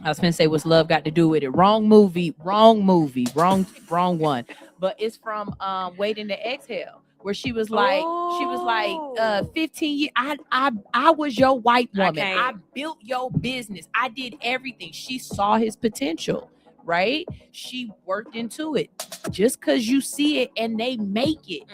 was gonna say what's love got to do with it. Wrong movie, wrong one. But it's from Waiting to Exhale, where she was like 15 years. I was your white woman. I built your business. I did everything. She saw his potential, right? She worked into it. Just because you see it and they make it,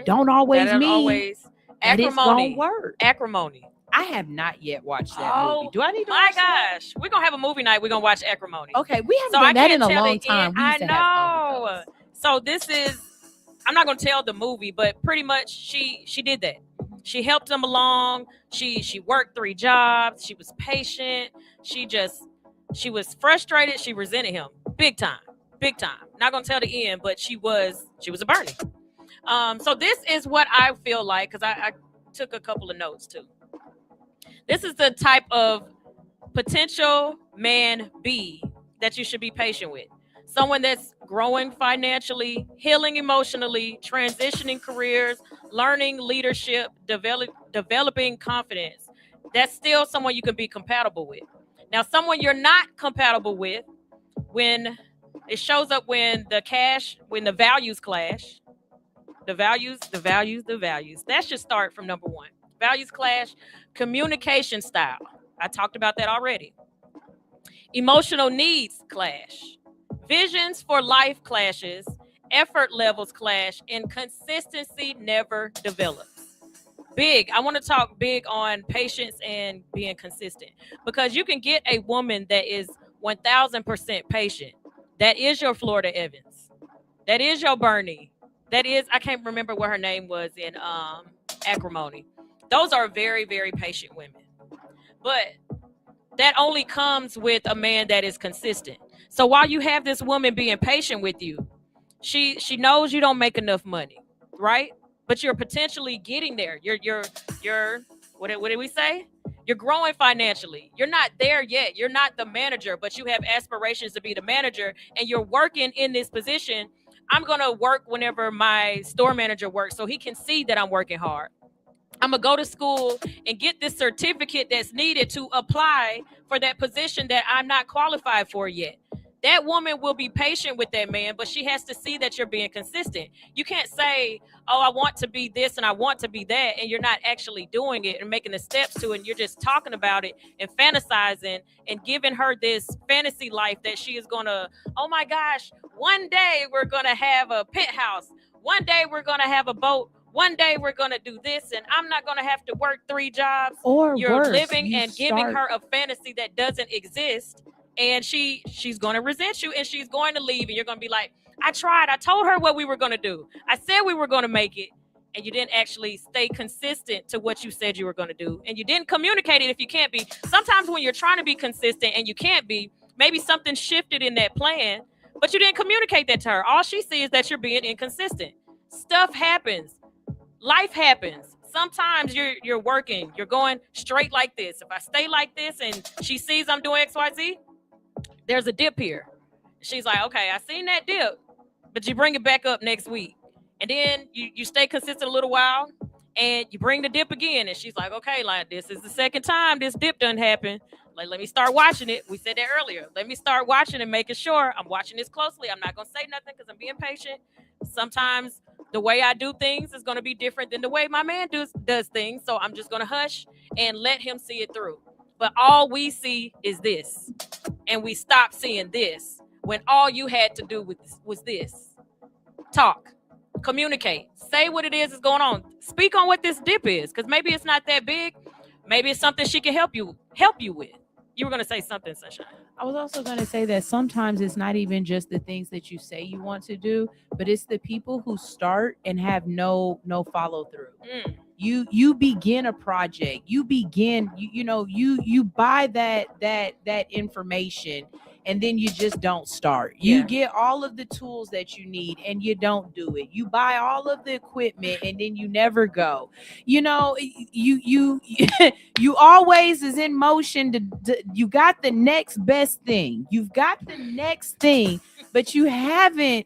don't always mean that it's gonna work. Acrimony. I have not yet watched that movie. Do I need to watch that? We're going to have a movie night. We're going to watch Acrimony. Okay, we haven't done that in a long time. I know. So this is, I'm not going to tell the movie, but pretty much she did that. She helped him along. She worked 3 jobs. She was patient. She was frustrated. She resented him. Big time. Not going to tell the end, but she was a Bernie. So this is what I feel like, because I took a couple of notes too. This is the type of potential man B that you should be patient with. Someone that's growing financially, healing emotionally, transitioning careers, learning leadership, developing confidence. That's still someone you can be compatible with. Now, someone you're not compatible with, when it shows up when the values clash, the values. That should start from number 1. Values clash, communication style. I talked about that already. Emotional needs clash. Visions for life clashes. Effort levels clash. And consistency never develops. Big. I want to talk big on patience and being consistent. Because you can get a woman that is 1000% patient. That is your Florida Evans. That is your Bernie. That is, I can't remember what her name was in Acrimony. Those are very, very patient women. But that only comes with a man that is consistent. So while you have this woman being patient with you, she knows you don't make enough money, right? But you're potentially getting there. You're what did we say? You're growing financially. You're not there yet. You're not the manager, but you have aspirations to be the manager, and you're working in this position. I'm going to work whenever my store manager works so he can see that I'm working hard. I'm going to go to school and get this certificate that's needed to apply for that position that I'm not qualified for yet. that woman will be patient with that man, but she has to see that you're being consistent. You can't say, oh, I want to be this and I want to be that, and you're not actually doing it and making the steps to it, and you're just talking about it and fantasizing and giving her this fantasy life that she is going to, oh my gosh, one day we're going to have a penthouse. One day we're going to have a boat. One day we're going to do this, and I'm not going to have to work 3 jobs. Or you're worse, living and giving her a fantasy that doesn't exist. And she's going to resent you, and she's going to leave, and you're going to be like, I tried. I told her what we were going to do. I said we were going to make it, and you didn't actually stay consistent to what you said you were going to do, and you didn't communicate it if you can't be. Sometimes when you're trying to be consistent and you can't be, maybe something shifted in that plan, but you didn't communicate that to her. All she sees is that you're being inconsistent. Stuff happens. Life happens. Sometimes you're working. You're going straight like this. If I stay like this and she sees I'm doing XYZ, there's a dip here. She's like, okay, I seen that dip, but you bring it back up next week. And then you stay consistent a little while and you bring the dip again. And she's like, okay, like this is the second time this dip done happened. Like, let me start watching it. We said that earlier. Let me start watching and making sure I'm watching this closely. I'm not going to say nothing because I'm being patient. Sometimes the way I do things is going to be different than the way my man does things. So I'm just going to hush and let him see it through. But all we see is this. And we stop seeing this when all you had to do was this. Talk. Communicate. Say what it is going on. Speak on what this dip is, because maybe it's not that big. Maybe it's something she can help you with. You were going to say something, Sunshine. I was also going to say that sometimes it's not even just the things that you say you want to do, but it's the people who start and have no follow through. You begin a project, you buy that information, and then you just don't start. You get all of the tools that you need and you don't do it. You buy all of the equipment and then you never go. You always is in motion you got the next best thing. You've got the next thing, but you haven't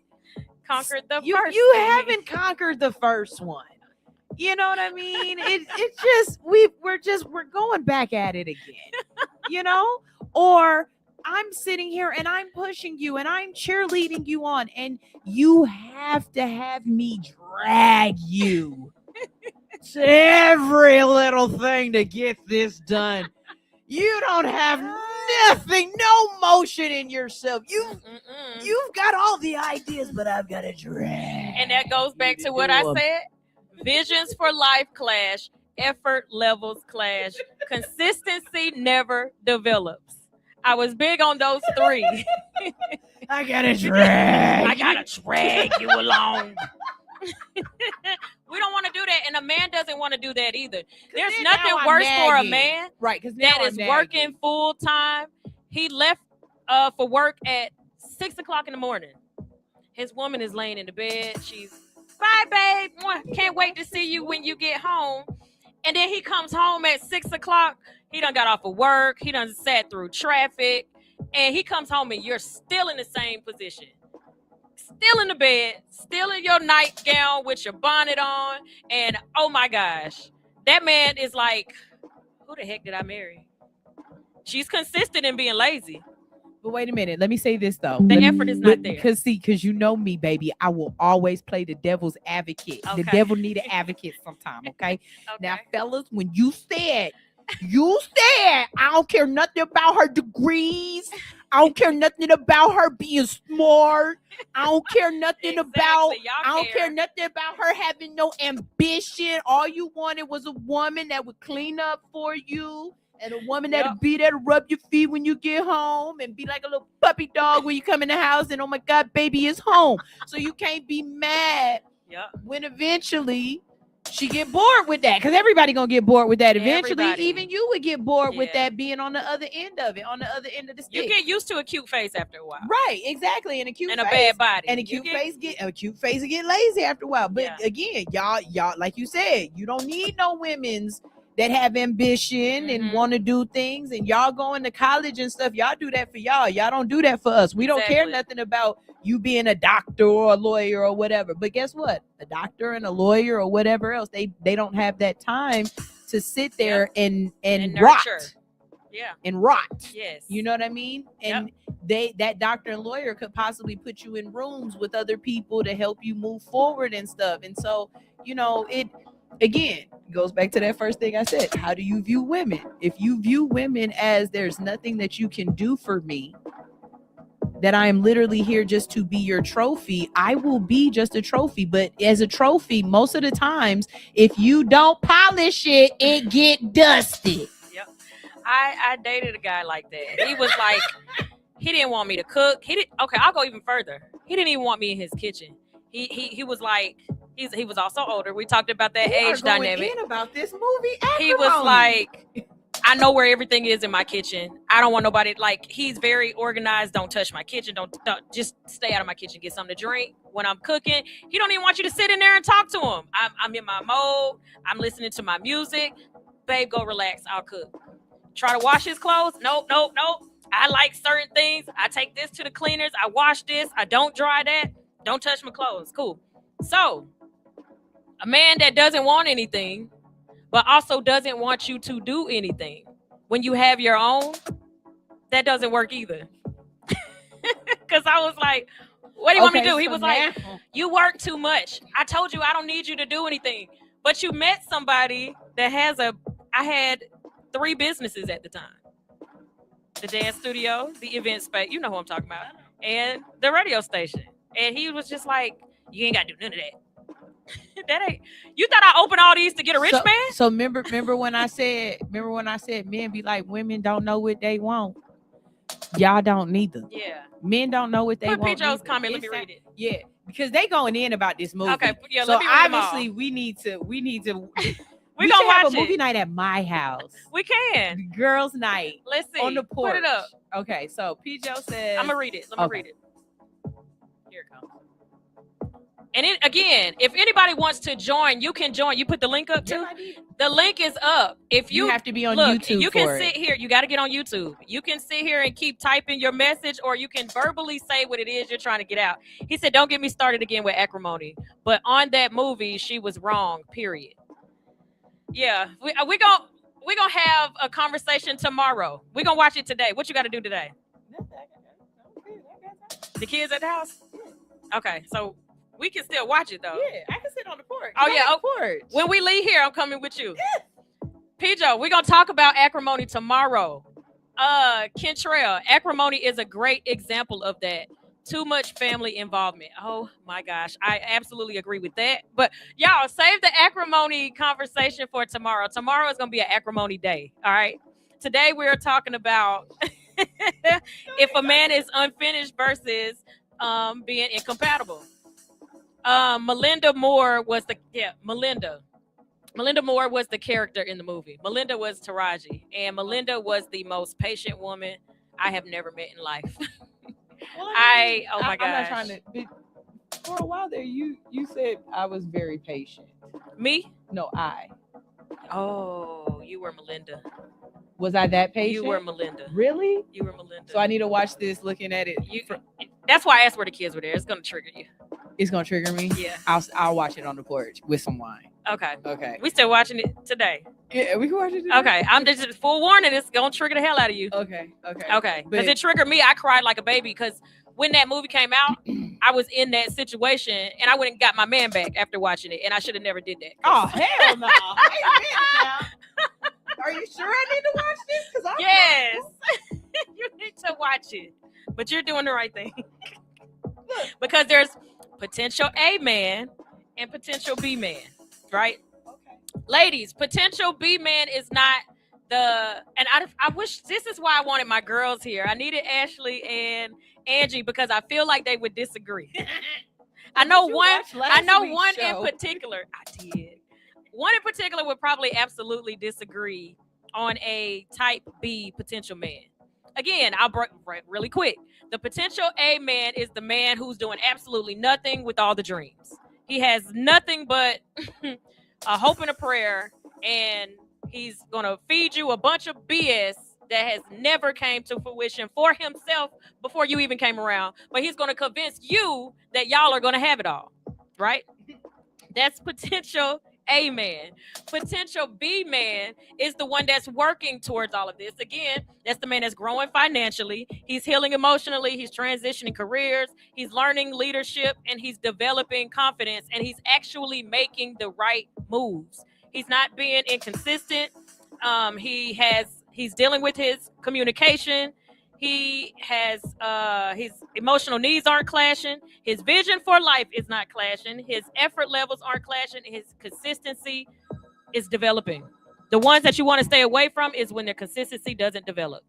conquered the first. You haven't conquered the first one. You know what I mean? It's just we're going back at it again. Or I'm sitting here and I'm pushing you and I'm cheerleading you on, and you have to have me drag you to every little thing to get this done. You don't have nothing, no motion in yourself. You've got all the ideas, but I've got to drag. And that goes back to what I said. Visions for life clash, effort levels clash, consistency never develops. I was big on those 3. I gotta drag you along. We don't want to do that, and a man doesn't want to do that either. There's nothing worse for a man, right? That is working full time. He left for work at 6:00 in the morning. His woman is laying in the bed. She's, bye, babe. Can't wait to see you when you get home. And then he comes home at 6:00. He done got off of work. He done sat through traffic. And he comes home and you're still in the same position. Still in the bed. Still in your nightgown with your bonnet on. And oh my gosh. That man is like, who the heck did I marry? She's consistent in being lazy. But wait a minute. Let me say this, though. The effort is not there. Because you know me, baby. I will always play the devil's advocate. Okay. The devil need an advocate sometime, okay? Now, fellas, when you said, I don't care nothing about her degrees. I don't care nothing about her being smart. I don't care nothing about her having no ambition. All you wanted was a woman that would clean up for you. And a woman that'll be there to rub your feet when you get home and be like a little puppy dog when you come in the house and, oh my God, baby is home. So you can't be mad when eventually she get bored with that, because everybody gonna get bored with that eventually. Even you would get bored with that being on the other end of it, on the other end of the stick. You get used to a cute face after a while, right? Exactly, and a cute and face, a bad body, and a cute face get lazy after a while. But again, y'all, like you said, you don't need no women's that have ambition and want to do things, and y'all going to college and stuff. Y'all do that for y'all. Y'all don't do that for us. We don't care nothing about you being a doctor or a lawyer or whatever. But guess what? A doctor and a lawyer or whatever else, they don't have that time to sit there and rot. and rot. Yes. You know what I mean? And that doctor and lawyer could possibly put you in rooms with other people to help you move forward and stuff. And so, it again goes back to that first thing I said. How do you view women? If you view women as there's nothing that you can do for me, that I am literally here just to be your trophy, I will be just a trophy. But as a trophy, most of the times, if you don't polish it, it get dusty. Yep. I dated a guy like that. He was like, he didn't want me to cook. Okay, I'll go even further. He didn't even want me in his kitchen. He was like, he was also older. We talked about that age dynamic. About this movie, he was like, I know where everything is in my kitchen. I don't want nobody, like, he's very organized. Don't touch my kitchen. Don't just stay out of my kitchen. Get something to drink. When I'm cooking, he don't even want you to sit in there and talk to him. I'm in my mode. I'm listening to my music. Babe, go relax. I'll cook. Try to wash his clothes. Nope. I like certain things. I take this to the cleaners. I wash this. I don't dry that. Don't touch my clothes. Cool. So, a man that doesn't want anything, but also doesn't want you to do anything when you have your own, that doesn't work either. Because I was like, what do you want me to do? He was like, you work too much. I told you I don't need you to do anything. But you met somebody that I had 3 businesses at the time. The dance studio, the event space, you know who I'm talking about, and the radio station. And he was just like, you ain't got to do none of that. That ain't. You thought I opened all these to get a rich man? So remember when I said men be like, women don't know what they want. Y'all don't neither. Yeah. Men don't know what they want. Put Joe's comment. Let me read it. Yeah, because they going in about this movie. Okay. Yeah. So let me read obviously we need to. we gonna watch have a movie night at my house. We can. Girls' night. Let's see. On the porch. Put it up. Okay. So P. Joe says. I'm gonna read it. Let me read it. Here it comes. And again, if anybody wants to join, you can join. You put the link up too. The link is up. If you have to be on YouTube. You can sit here. You got to get on YouTube. You can sit here and keep typing your message, or you can verbally say what it is you're trying to get out. He said, "Don't get me started again with acrimony." But on that movie, she was wrong. Period. Yeah, we gonna have a conversation tomorrow. We gonna watch it today. What you got to do today? The kids at the house. Okay, so. We can still watch it though. Yeah, I can sit on the porch. Oh yeah, porch. When we leave here, I'm coming with you. P-Joe, we're gonna talk about acrimony tomorrow. Kentrell, acrimony is a great example of that. Too much family involvement. Oh my gosh, I absolutely agree with that. But y'all, save the acrimony conversation for tomorrow. Tomorrow is gonna be an acrimony day. All right. Today we are talking about if a man is unfinished versus being incompatible. Melinda Moore was Melinda Moore was the character in the movie. Melinda was Taraji, and Melinda was the most patient woman I have never met in life. Well, oh my gosh. I'm not trying to. For a while there, you said I was very patient. Me? No, I. Oh, you were Melinda. Was I that patient? You were Melinda. Really? You were Melinda. So I need to watch this looking at it. That's why I asked where the kids were there. It's going to trigger you. It's going to trigger me? Yeah. I'll watch it on the porch with some wine. Okay. We still watching it today. Yeah, we can watch it today. Okay. I'm just full warning. It's going to trigger the hell out of you. Okay. Because it triggered me. I cried like a baby because when that movie came out, I was in that situation and I went and got my man back after watching it. And I should have never did that. Oh, hell no. Wait a minute now. Are you sure I need to watch this? Yes. You need to watch it. But you're doing the right thing. Because there's potential A man and potential B man, right? Okay. Ladies, potential B man is not and I wish this is why I wanted my girls here. I needed Ashley and Angie because I feel like they would disagree. I know one in particular. I did. One in particular would probably absolutely disagree on a type B potential man. Again, I'll break really quick. The potential A man is the man who's doing absolutely nothing with all the dreams. He has nothing but a hope and a prayer, and he's going to feed you a bunch of BS that has never came to fruition for himself before you even came around. But he's going to convince you that y'all are going to have it all, right? That's potential A man. Potential B man is the one that's working towards all of this. Again, that's the man that's growing financially. He's healing emotionally. He's transitioning careers. He's learning leadership, and he's developing confidence, and he's actually making the right moves. He's not being inconsistent. He's dealing with his communication. He has his emotional needs aren't clashing. His vision for life is not clashing. His effort levels aren't clashing. His consistency is developing. The ones that you want to stay away from is when their consistency doesn't develop.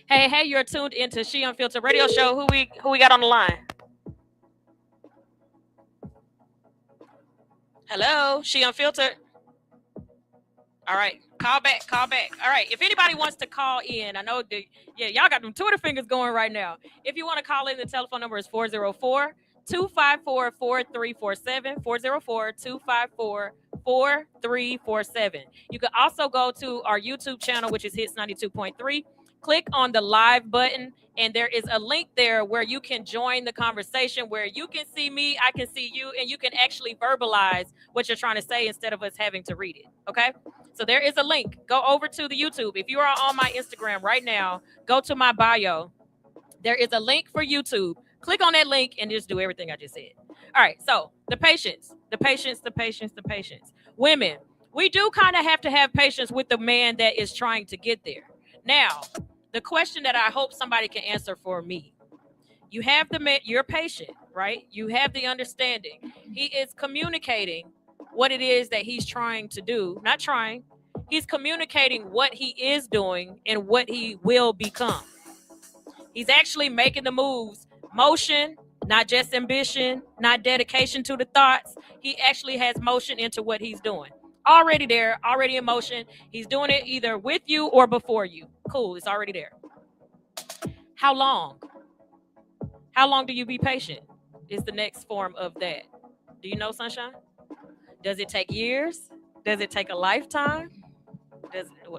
Hey, you're tuned into She Unfiltered Radio Show. Who we got on the line? Hello, She Unfiltered. All right, call back. All right, if anybody wants to call in, I know y'all got them Twitter fingers going right now. If you want to call in, the telephone number is 404-254-4347, 404-254-4347. You can also go to our YouTube channel, which is Hits 92.3. Click on the live button, and there is a link there where you can join the conversation, where you can see me, I can see you, and you can actually verbalize what you're trying to say instead of us having to read it, okay? So there is a link. Go over to the YouTube. If you are on my Instagram right now, go to my bio. There is a link for YouTube. Click on that link and just do everything I just said. All right, so the patience. Women, we do kind of have to have patience with the man that is trying to get there. Now, the question that I hope somebody can answer for me. You have the man, you're patient, right? You have the understanding. He is communicating what it is that he's trying to do. Not trying. He's communicating what he is doing and what he will become. He's actually making the moves. Motion, not just ambition, not dedication to the thoughts. He actually has motion into what he's doing. Already there, already in motion. He's doing it either with you or before you. Cool, it's already there. How long? How long do you be patient? Is the next form of that. Do you know, Sunshine? Does it take years? Does it take a lifetime?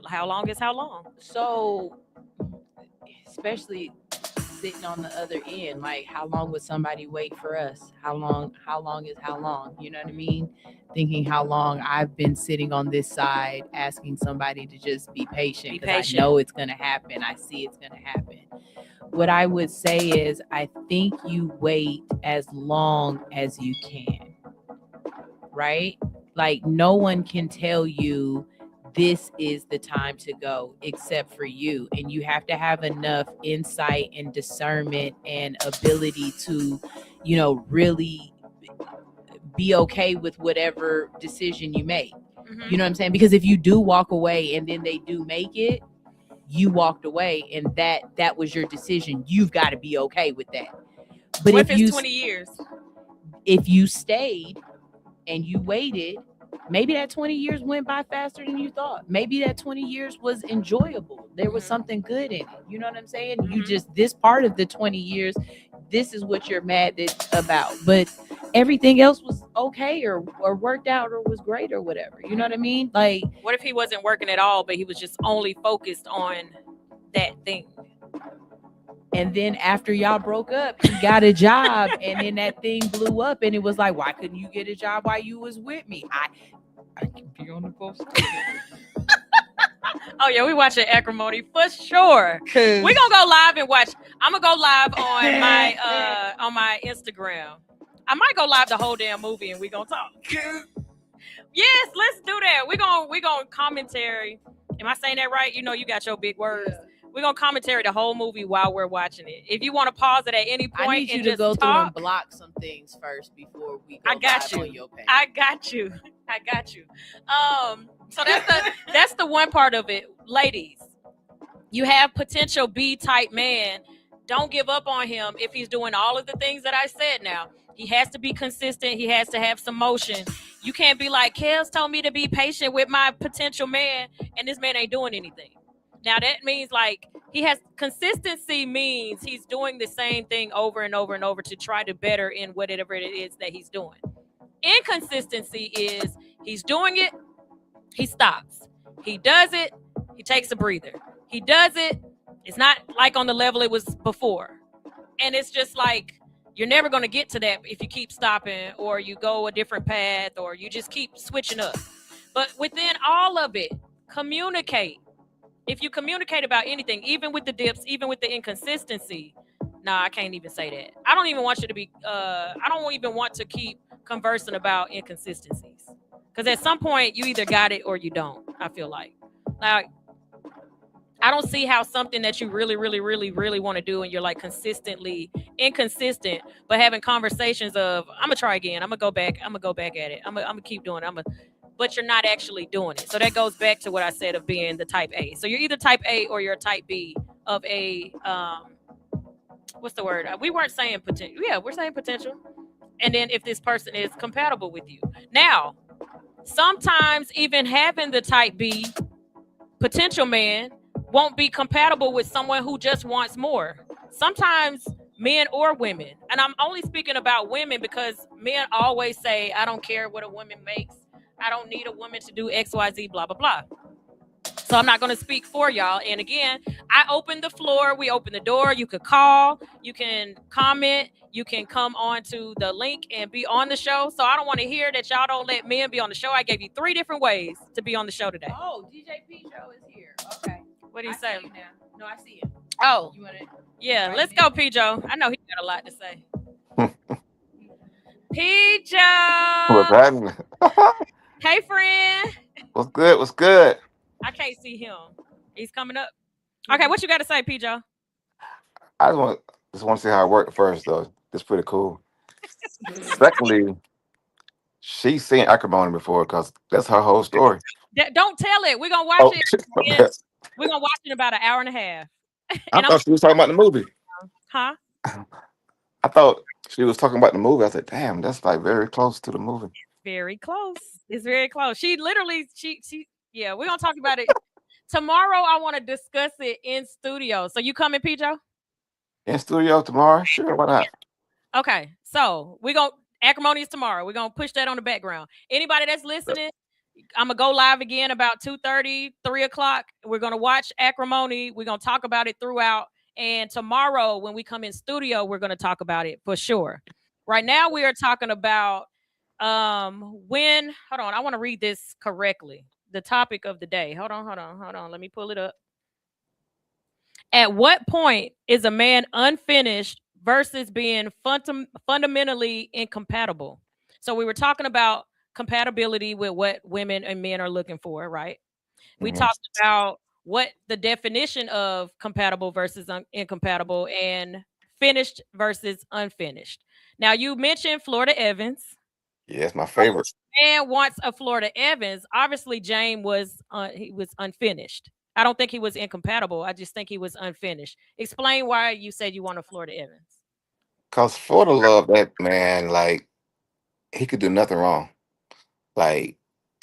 How long is how long? So, especially sitting on the other end, like how long would somebody wait for us? How long is how long? You know what I mean? Thinking how long I've been sitting on this side asking somebody to just be patient because I know it's going to happen. I see it's going to happen. What I would say is I think you wait as long as you can, right? Like no one can tell you this is the time to go except for you. And you have to have enough insight and discernment and ability to, really be okay with whatever decision you make. Mm-hmm. You know what I'm saying? Because if you do walk away and then they do make it, you walked away and that was your decision. You've got to be okay with that. But what if it's 20 years? If you stayed and you waited, maybe that 20 years went by faster than you thought. Maybe that 20 years was enjoyable. There was something good in it. You know what I'm saying? Mm-hmm. You just, this part of the 20 years, this is what you're mad about. But everything else was okay or worked out or was great or whatever. You know what I mean? Like, what if he wasn't working at all, but he was just only focused on that thing? And then after y'all broke up, he got a job and then that thing blew up and it was like, why couldn't you get a job while you was with me? I can be on the post. Oh yeah, we watching Acrimony for sure. We're gonna go live and watch. I'm gonna go live on my Instagram. I might go live the whole damn movie and we gonna talk. Yes, let's do that. We're gonna commentary. Am I saying that right? You know you got your big words. Yeah. We're going to commentary the whole movie while we're watching it. If you want to pause it at any point, I need you to go through and block some things first before we go live on your page. I got you. So that's the one part of it. Ladies, you have potential B-type man. Don't give up on him if he's doing all of the things that I said now. He has to be consistent. He has to have some motion. You can't be like, Kels told me to be patient with my potential man, and this man ain't doing anything. Now that means like consistency means he's doing the same thing over and over and over to try to better in whatever it is that he's doing. Inconsistency is he's doing it, he stops. He does it, he takes a breather. He does it, it's not like on the level it was before. And it's just like you're never going to get to that if you keep stopping or you go a different path or you just keep switching up. But within all of it, communicate. If you communicate about anything, even with the dips, even with the inconsistency, I can't even say that. I don't even want you to be, I don't even want to keep conversing about inconsistencies. Because at some point, you either got it or you don't, I feel like. Like, I don't see how something that you really, really, really, really want to do and you're like consistently inconsistent, but having conversations of, I'm going to try again. I'm going to go back. I'm going to go back at it. I'm going to keep doing it. But you're not actually doing it. So that goes back to what I said of being the type A. So you're either type A or you're type B of a, what's the word? We weren't saying potential. Yeah, we're saying potential. And then if this person is compatible with you. Now, sometimes even having the type B potential man won't be compatible with someone who just wants more. Sometimes men or women, and I'm only speaking about women because men always say, I don't care what a woman makes. I don't need a woman to do X, Y, Z, blah, blah, blah. So I'm not going to speak for y'all. And again, I open the floor. We open the door. You could call. You can comment. You can come on to the link and be on the show. So I don't want to hear that y'all don't let men be on the show. I gave you 3 different ways to be on the show today. Oh, DJ P Joe is here. Okay. What do you say? No, I see him. Oh, you want to? Yeah. Right, let's go, P Joe. I know he got a lot to say. P Joe. What's happening? Hey, friend. What's good? What's good? I can't see him. He's coming up. Okay, what you got to say, P Joe? I just want to see how it worked first, though. It's pretty cool. Secondly, she's seen acrimony before because that's her whole story. Don't tell it. We're going to watch Oh, it. We're going to watch it in about an hour and a half. I thought she was talking about the movie. Huh? I thought she was talking about the movie. I said, damn, that's like very close to the movie. Very close. It's very close. She literally, yeah, we're going to talk about it. Tomorrow, I want to discuss it in studio. So you coming, P Joe? In studio tomorrow? Sure, why not? Okay, so we're going to, acrimony is tomorrow. We're going to push that on the background. Anybody that's listening, I'm going to go live again about 2:30, 3 o'clock. We're going to watch acrimony. We're going to talk about it throughout. And tomorrow, when we come in studio, we're going to talk about it for sure. Right now, we are talking about hold on, I want to read this correctly. The topic of the day. Hold on. Let me pull it up. At what point is a man unfinished versus being fundamentally incompatible? So we were talking about compatibility with what women and men are looking for, right? We talked about what the definition of compatible versus incompatible and finished versus unfinished. Now, you mentioned Florida Evans. Yeah, it's my favorite. And wants a Florida Evans. Obviously, James was he was unfinished. I don't think he was incompatible. I just think he was unfinished. Explain why you said you want a Florida Evans. Because Florida love that man, like, he could do nothing wrong. Like,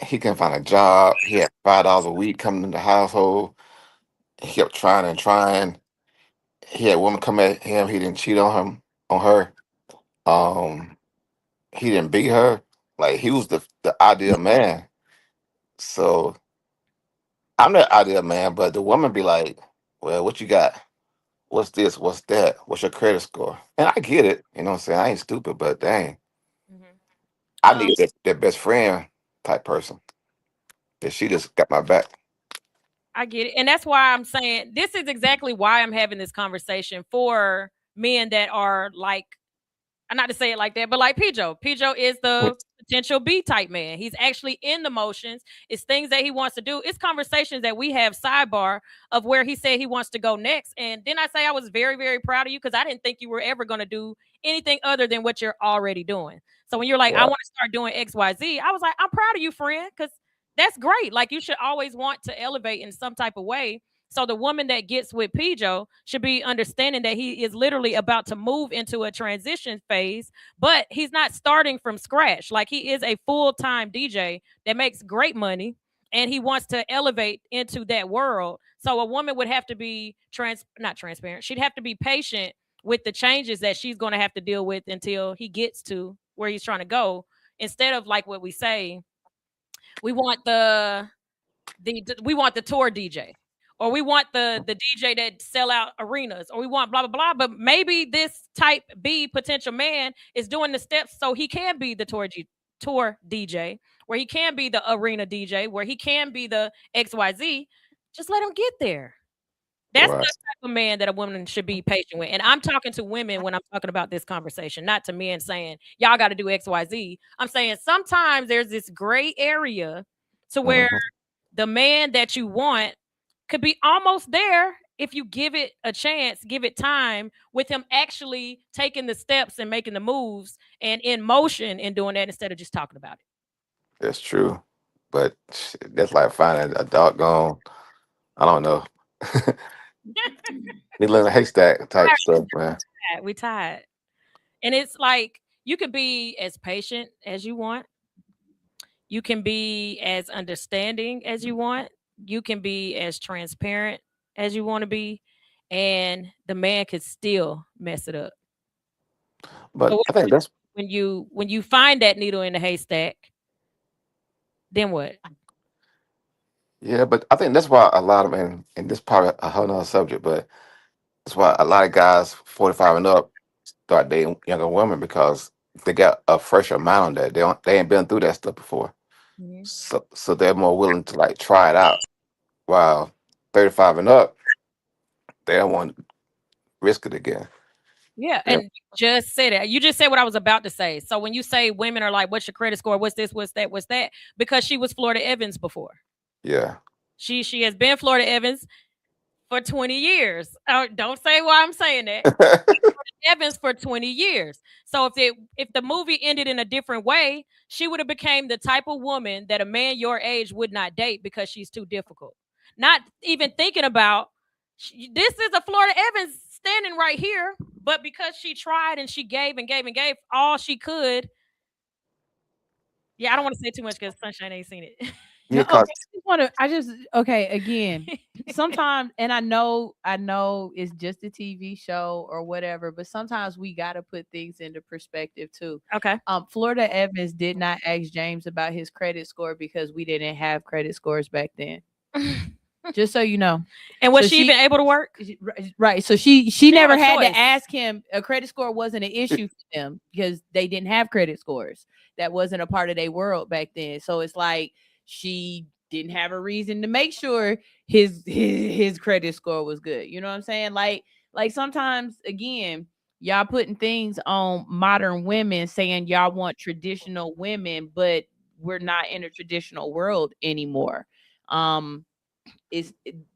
he can find a job. He had $5 a week coming in the household. He kept trying and trying. He had women come at him. He didn't cheat on her. He didn't beat her. Like, he was the ideal man. So I'm the ideal man, but the woman be like, well, what you got? What's this? What's that? What's your credit score? And I get it. You know what I'm saying? I ain't stupid, but dang. I need that best friend type person. That she just got my back. I get it. And that's why I'm saying this is exactly why I'm having this conversation for men that are like, not to say it like that, but like P Joe. P Joe is the potential B type man. He's actually in the motions. It's things that he wants to do. It's conversations that we have sidebar of where he said he wants to go next. And then I say I was very, very proud of you because I didn't think you were ever going to do anything other than what you're already doing. So when you're like, I want to start doing X, Y, Z, I was like, I'm proud of you, friend, because that's great. Like, you should always want to elevate in some type of way. So the woman that gets with P Joe should be understanding that he is literally about to move into a transition phase, but he's not starting from scratch. Like, he is a full-time DJ that makes great money, and he wants to elevate into that world. So a woman would have to be not transparent. She'd have to be patient with the changes that she's going to have to deal with until he gets to where he's trying to go. Instead of like what we say, we want the tour DJ. or we want the DJ that sell out arenas, or we want blah blah blah. But maybe this type B potential man is doing the steps so he can be the tour DJ, where he can be the arena DJ, where he can be the XYZ. Just let him get there. That's the Right. type of man that a woman should be patient with. And I'm talking to women when I'm talking about this conversation, not to men saying, y'all got to do XYZ. I'm saying sometimes there's this gray area to where Mhm. the man that you want could be almost there if you give it a chance, give it time, with him actually taking the steps and making the moves and in motion and doing that instead of just talking about That's true. But that's like finding a doggone, I don't know. it. Needle in a haystack type stuff, man. We tired. And it's like you could be as patient as you want. You can be as understanding as you want. You can be as transparent as you want to be. And the man could still mess it up. But But I think that's when you find that needle in the haystack, then what? yeah, but I think that's why a lot of men, and this probably a whole nother subject, but that's why a lot of guys 45 and up start dating younger women because they got a fresher mind on that. They ain't been through that stuff before. Mhm. So they're more willing to like try it out. While 35 and up, they don't want to risk it again. Yeah, Yeah. and you just said it. You just said what I was about to say. So when you say women are like, "What's your credit score? What's this? What's that? What's that?" Because she was Florida Evans before. Yeah. She has been Florida Evans for 20 years. Don't say why I'm saying that. Evans for 20 years. So if the movie ended in a different way, she would have became the type of woman that a man your age would not date because she's too difficult. Not even thinking about this is a Florida Evans standing right here, but because she tried and she gave and gave and gave all she could. Yeah, I don't want to say too much because Sunshine ain't seen it. No, Yeah, I cause just want to. I just okay. Again, sometimes, and I know it's just a TV show or whatever, but sometimes we got to put things into perspective too. Okay. Florida Evans did not ask James about his credit score because we didn't have credit scores back then. Just so you know. And was So she even able to work? right. So she She have never a had choice. to ask him. A credit score wasn't an issue for them because they didn't have credit scores. That wasn't a part of their world back then. So it's like she didn't have a reason to make sure his credit score was good. You know what I'm saying? Like sometimes again, y'all putting things on modern women saying y'all want traditional women, but we're not in a traditional world anymore. Um is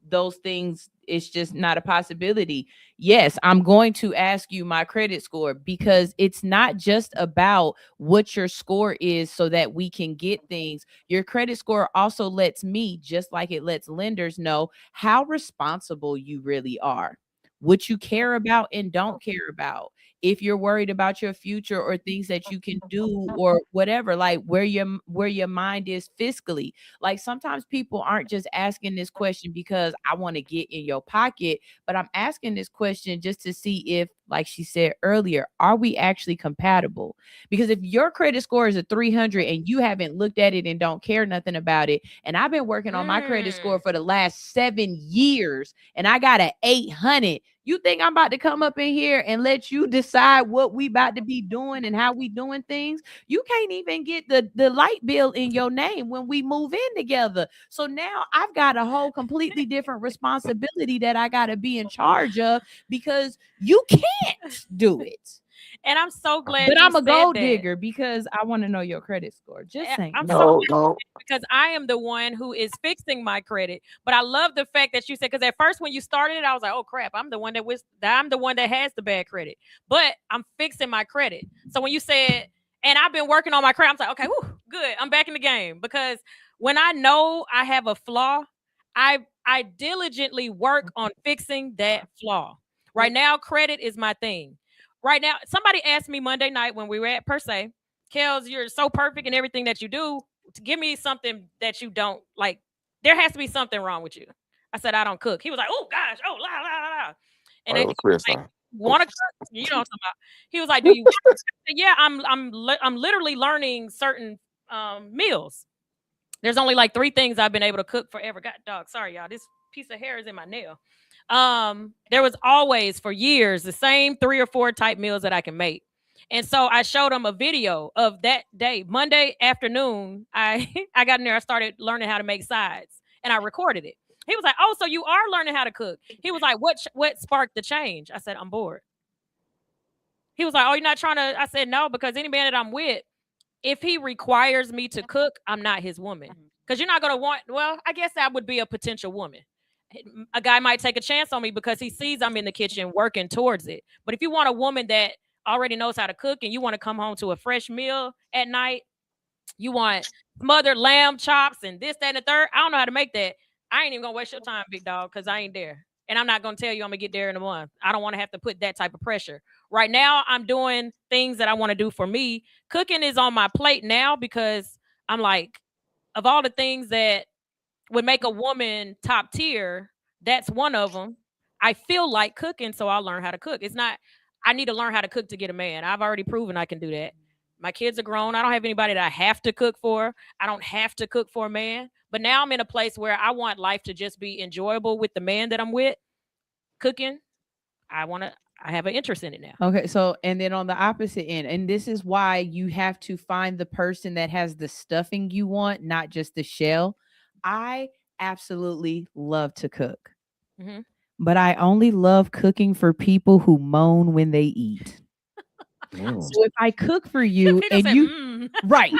those things, it's just not a possibility. Yes, I'm going to ask you my credit score because it's not just about what your score is so that we can get things. Your credit score also lets me, just like it lets lenders know how responsible you really are, what you care about and don't care about, if you're worried about your future or things that you can do or whatever, like where your mind is fiscally. Like sometimes people aren't just asking this question because I want to get in your pocket, but I'm asking this question just to see if, like she said earlier, are we actually compatible? Because if your credit score is a 300 and you haven't looked at it and don't care nothing about it, and I've been working on my credit score for the last 7 years and I got an 800, you think I'm about to come up in here and let you decide what we about to be doing and how we doing things? You can't even get the light bill in your name when we move in together. So now I've got a whole completely different responsibility that I got to be in charge of because you can't do it. And I'm so glad But you I'm a said gold that. digger because I want to know your credit score. Just saying. I'm so no, glad no. because I am the one who is fixing my credit. But I love the fact that you said, because at first when you started it, I was like, oh crap, I'm the one that has the bad credit. But I'm fixing my credit. So when you said, and I've been working on my credit, I'm like, okay, whew, good. I'm back in the game. Because when I know I have a flaw, I diligently work on fixing that flaw. Right now, credit is my thing. Right now, somebody asked me Monday night when we were at Per Se, Kels, you're so perfect in everything that you do. Give me something that you don't like. There has to be something wrong with you. I said, I don't cook. He was like, oh gosh, oh la la la la. Oh, And that then was he was Chris, like, huh? want to cook? You know what I'm talking about? He was like, do you want to cook? I said, yeah, I'm literally learning certain meals. There's only like 3 things I've been able to cook forever. God dog, sorry y'all. This piece of hair is in my nail. There was always for years the same 3 or 4 type meals that I can make. And so I showed him a video of that day, Monday afternoon. I I got in there, I started learning how to make sides, and I recorded it. He was like, "Oh, so you are learning how to cook?" He was like, what sparked the change?" I said, "I'm bored." He was like, "Oh, you're not trying to?" I said, "No, because any man that I'm with, if he requires me to cook, I'm not his woman. Because you're not going to want, well, I guess that would be a potential woman. A guy might take a chance on me because he sees I'm in the kitchen working towards it. But if you want a woman that already knows how to cook and you want to come home to a fresh meal at night, you want smothered lamb chops and this, that, and the third, I don't know how to make that. I ain't even going to waste your time, big dog, because I ain't there. And I'm not going to tell you I'm going to get there in a month. I don't want to have to put that type of pressure. Right now, I'm doing things that I want to do for me. Cooking is on my plate now because I'm like, of all the things that would make a woman top tier, that's one of them. I feel like cooking, so I'll learn how to cook. It's not, I need to learn how to cook to get a man. I've already proven I can do that. My kids are grown. I don't have anybody that I have to cook for. I don't have to cook for a man. But now I'm in a place where I want life to just be enjoyable with the man that I'm with. Cooking, I have an interest in it now. Okay, so and then on the opposite end, and this is why you have to find the person that has the stuffing you want, not just the shell. I absolutely love to cook, but I only love cooking for people who moan when they eat. So if I cook for you and you right,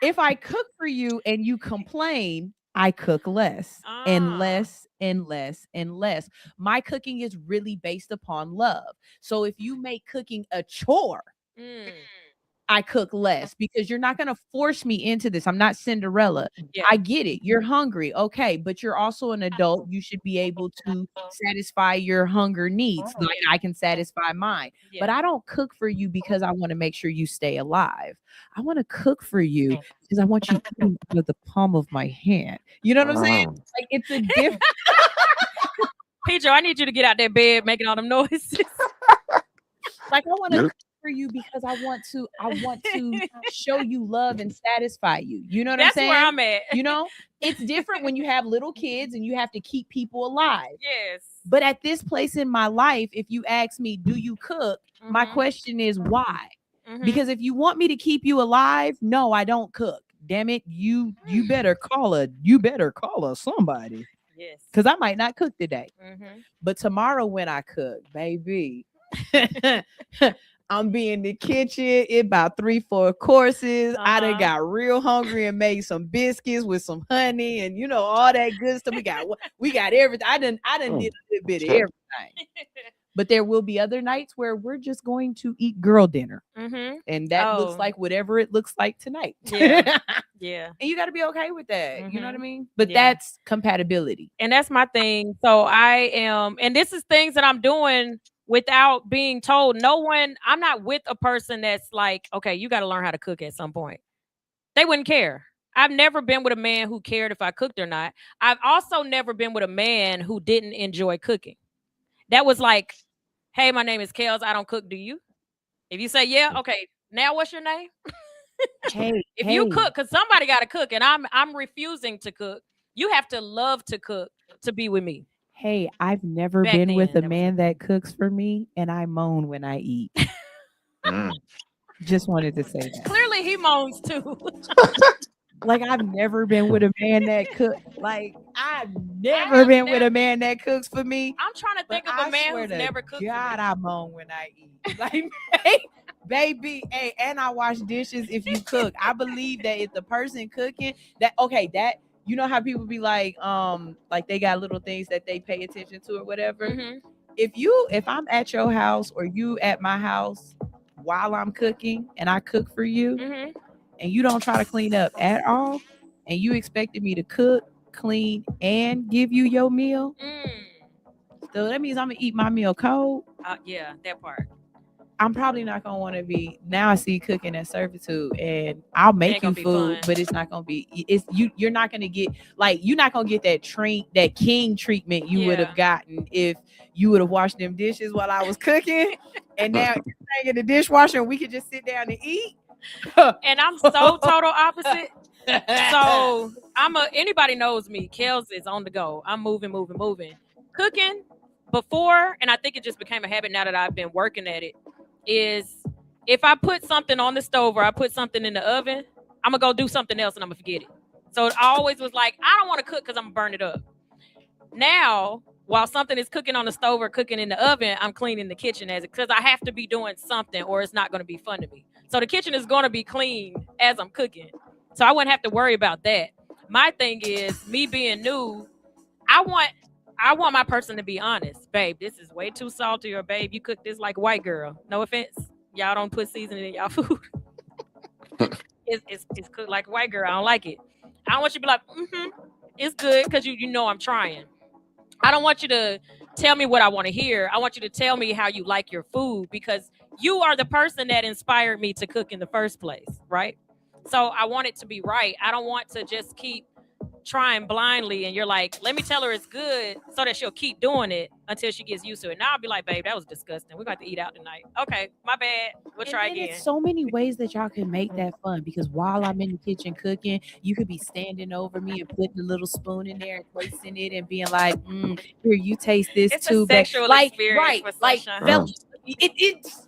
if I cook for you and you complain, I cook less and less and less and less. My cooking is really based upon love. So if you make cooking a chore, I cook less because you're not going to force me into this. I'm not Cinderella. Yeah. I get it. You're hungry. Okay. But you're also an adult. You should be able to satisfy your hunger needs like I can satisfy mine. Yeah. But I don't cook for you because I want to make sure you stay alive. I want to cook for you because I want you eating with the palm of my hand. You know what I'm saying? Like it's a different. Pedro, I need you to get out that bed making all them noises. Like I want to cook for you because I want to show you love and satisfy you. You know what I'm saying? That's where I'm at. You know, it's different when you have little kids and you have to keep people alive. Yes. But at this place in my life, if you ask me, do you cook? My question is why? Because if you want me to keep you alive, no, I don't cook. Damn it, you better call a somebody. Yes. Because I might not cook today. But tomorrow when I cook, baby, I'm be in the kitchen. It about 3-4 courses. I done got real hungry and made some biscuits with some honey and you know all that good stuff. We got everything. I done did a little bit of everything. But there will be other nights where we're just going to eat girl dinner. And that looks like whatever it looks like tonight. Yeah. Yeah. And you got to be okay with that. You know what I mean? But that's compatibility. And that's my thing. So I am, and this is things that I'm doing without being told. I'm not with a person that's like, okay, you got to learn how to cook at some point. They wouldn't care. I've never been with a man who cared if I cooked or not. I've also never been with a man who didn't enjoy cooking. That was like, hey, my name is Kels. I don't cook. Do you? If you say, yeah, okay. Now what's your name? If you cook, because somebody got to cook and I'm refusing to cook. You have to love to cook to be with me. Hey, I've never been with a man that cooks for me and I moan when I eat. Just wanted to say that. Clearly he moans too. Like I've never been with a man that cooks. Like I've never been with a man that cooks for me. I'm trying to think of a man who's never cooked. God, I moan when I eat. Like, hey, baby, hey, and I wash dishes if you cook. I believe that if the person cooking, that you know how people be like they got little things that they pay attention to or whatever. If I'm at your house or you at my house while I'm cooking and I cook for you. And you don't try to clean up at all, and you expected me to cook, clean, and give you your meal, so that means I'm gonna eat my meal cold. Yeah, that part. I'm probably not gonna want to be. Now I see cooking as servitude, and I'll make you food, but it's not gonna be. It's you're not gonna get you're not gonna get that king treatment you would have gotten if you would have washed them dishes while I was cooking, and now you're in the dishwasher, and we could just sit down and eat. And I'm so total opposite. So anybody knows me. Kels is on the go. I'm moving. Cooking before, and I think it just became a habit now that I've been working at it, is if I put something on the stove or I put something in the oven, I'm gonna go do something else and I'm gonna forget it. So it always was like, I don't want to cook because I'm gonna burn it up. Now, while something is cooking on the stove or cooking in the oven, I'm cleaning the kitchen because I have to be doing something or it's not going to be fun to me. So the kitchen is going to be clean as I'm cooking. So I wouldn't have to worry about that. My thing is, me being new, I want my person to be honest. Babe, this is way too salty, or babe, you cook this like a white girl. No offense. Y'all don't put seasoning in y'all food. It's cooked like a white girl. I don't like it. I don't want you to be like, it's good, because you know I'm trying. I don't want you to tell me what I want to hear. I want you to tell me how you like your food, because you are the person that inspired me to cook in the first place, right? So I want it to be right. I don't want to just keep trying blindly and you're like, let me tell her it's good so that she'll keep doing it until she gets used to it. Now I'll be like, babe, that was disgusting. We're going to eat out tonight. Okay, my bad. We'll try again. There's so many ways that y'all can make that fun, because while I'm in the kitchen cooking, you could be standing over me and putting a little spoon in there and placing it and being like, here, you taste this it's too. A sexual like, experience right, for like, it's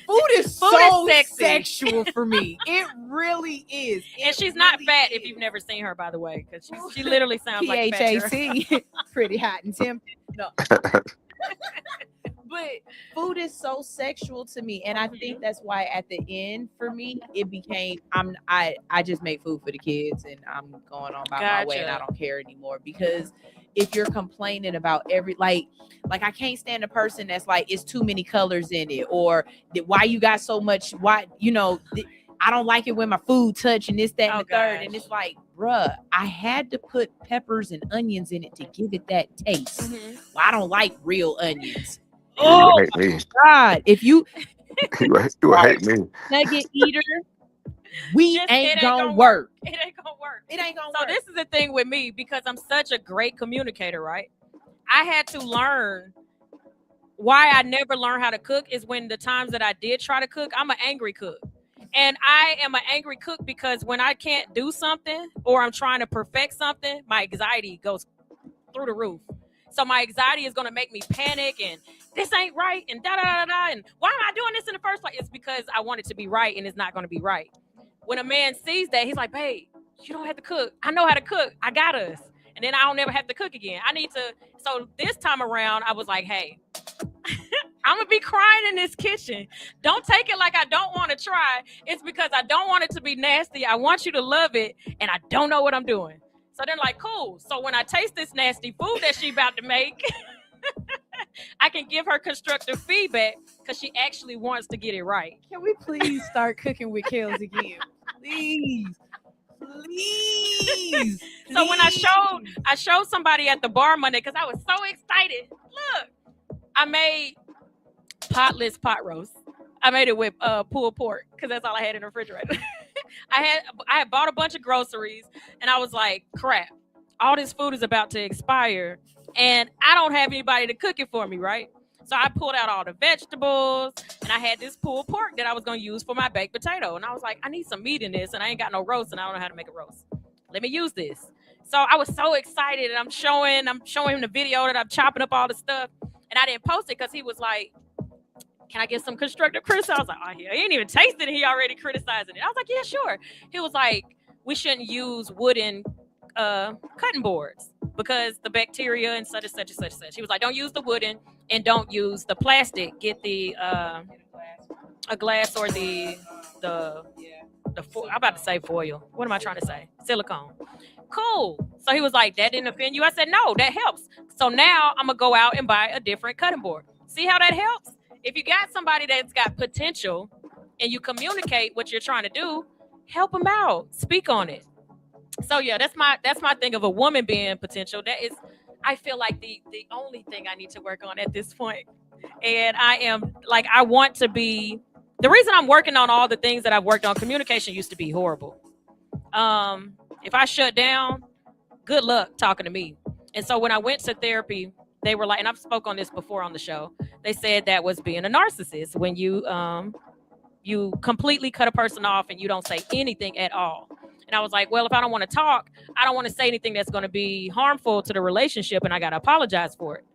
food is so sexual for me. It really is. And she's not fat if you've never seen her, by the way, because she literally sounds like a fat girl. Pretty hot and tempting. No. But food is so sexual to me, and I think that's why at the end for me it became I just make food for the kids and I'm going on about my way and I don't care anymore. Because if you're complaining about like I can't stand a person that's like, it's too many colors in it, or why you got so much, why, I don't like it when my food touch and this, that, and the third. And it's like, bruh, I had to put peppers and onions in it to give it that taste. Well, I don't like real onions. Oh my God. If you hate me. Nugget eater, it ain't gonna work. It ain't gonna work. It ain't gonna work. So this is the thing with me, because I'm such a great communicator, right? I had to learn why I never learned how to cook is when the times that I did try to cook, I'm an angry cook. And I am an angry cook because when I can't do something or I'm trying to perfect something, my anxiety goes through the roof. So my anxiety is going to make me panic and this ain't right and da-da-da-da. And why am I doing this in the first place? It's because I want it to be right and it's not going to be right. When a man sees that, he's like, babe, you don't have to cook. I know how to cook. I got us. And then I don't ever have to cook again. So this time around, I was like, hey, I'm going to be crying in this kitchen. Don't take it like I don't want to try. It's because I don't want it to be nasty. I want you to love it. And I don't know what I'm doing. So they're like, cool. So when I taste this nasty food that she about to make, I can give her constructive feedback because she actually wants to get it right. Can we please start cooking with Kels again? Please. So when I showed somebody at the bar Monday, because I was so excited. Look, I made potless pot roast. I made it with pulled pork because that's all I had in the refrigerator. I had bought a bunch of groceries and I was like, crap, all this food is about to expire and I don't have anybody to cook it for me, right? So I pulled out all the vegetables and I had this pulled pork that I was going to use for my baked potato. And I was like, I need some meat in this and I ain't got no roast and I don't know how to make a roast. Let me use this. So I was so excited and I'm showing him the video that I'm chopping up all the stuff. And I didn't post it because he was like, can I get some constructive criticism? I was like, oh, he ain't even tasted it. He already criticizing it. I was like, yeah, sure. He was like, we shouldn't use wooden cutting boards because the bacteria and such and such and such and such. He was like, don't use the wooden and don't use the plastic. Get the a glass or the I'm about to say foil. What am I trying to say? Silicone. Cool. So he was like, that didn't offend you? I said, no, that helps. So now I'm going to go out and buy a different cutting board. See how that helps? If you got somebody that's got potential and you communicate what you're trying to do, help them out. Speak on it. So yeah, that's my thing of a woman being potential. That is, I feel like the only thing I need to work on at this point. And I want to be, the reason I'm working on all the things that I've worked on, communication used to be horrible. If I shut down, good luck talking to me. And so when I went to therapy, they were like, and I've spoke on this before on the show, they said that was being a narcissist when you You completely cut a person off and you don't say anything at all. And I was like, well, if I don't want to talk, I don't want to say anything that's going to be harmful to the relationship, and I got to apologize for it.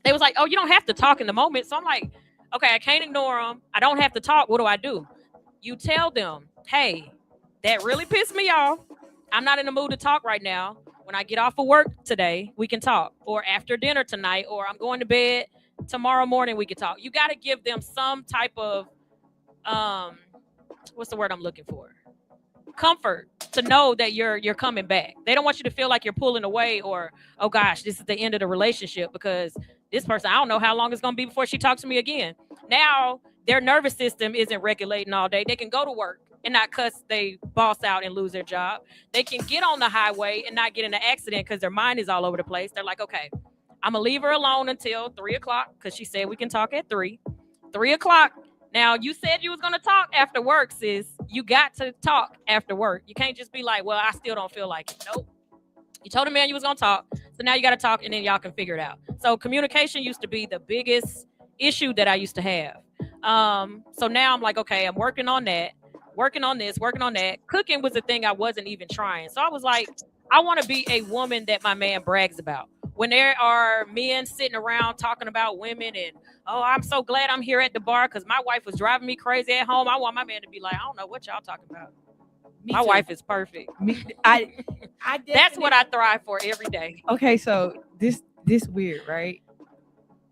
They was like, oh, you don't have to talk in the moment. So I'm like, okay, I can't ignore them. I don't have to talk. What do? You tell them, hey, that really pissed me off. I'm not in the mood to talk right now. When I get off of work today, we can talk. Or after dinner tonight, or I'm going to bed tomorrow morning, we can talk. You got to give them some type of, what's the word I'm looking for? Comfort to know that you're coming back. They don't want you to feel like you're pulling away or, oh gosh, this is the end of the relationship because this person, I don't know how long it's going to be before she talks to me again. Now their nervous system isn't regulating all day. They can go to work and not cuss they boss out and lose their job. They can get on the highway and not get in an accident because their mind is all over the place. They're like, okay, I'm gonna leave her alone until 3:00 because she said we can talk at 3:00. Now, you said you was going to talk after work, sis. You got to talk after work. You can't just be like, well, I still don't feel like it. Nope. You told the man you was going to talk. So now you got to talk and then y'all can figure it out. So communication used to be the biggest issue that I used to have. So now I'm like, okay, I'm working on that, working on this, working on that. Cooking was a thing I wasn't even trying. So I was like, I want to be a woman that my man brags about. When there are men sitting around talking about women and, oh, I'm so glad I'm here at the bar because my wife was driving me crazy at home. I want my man to be like, I don't know what y'all talking about. My wife is perfect. I That's what I thrive for every day. Okay, so this weird, right?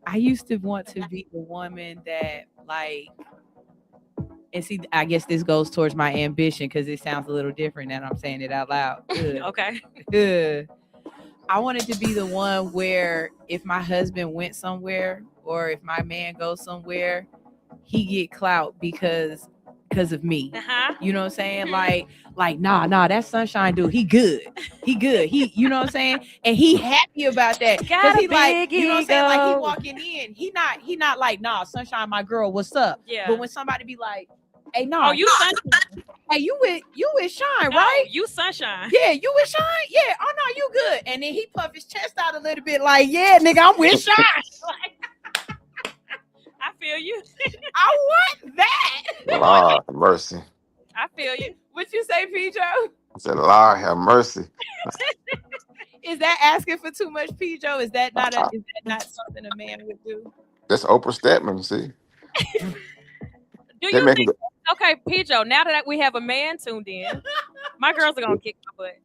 I used to want to be the woman that like, and see, I guess this goes towards my ambition because it sounds a little different now I'm saying it out loud. Okay. I wanted to be the one where if my husband went somewhere or if my man goes somewhere, he get clout because of me. You know what I'm saying? Like, nah, that Sunshine dude, he good. He, you know what I'm saying? And he happy about that. Because he like, you know what I'm saying? Like he walking in, he not like, nah, Sunshine, my girl, what's up? Yeah. But when somebody be like, hey, no, you Sunshine. Hey, you with Shine, right? You Sunshine. Yeah, you with Shine? Yeah. Oh no, you good. And then he puff his chest out a little bit like, yeah, nigga, I'm with Shine. I feel you. I want that. Lord have mercy. I feel you. What you say, P. Joe? I said, Lord have mercy. Is that asking for too much, P. Joe? Is that not something a man would do? That's Oprah Stedman, see? Do you think? Okay, P. Joe, now that we have a man tuned in, my girls are going to kick my butt.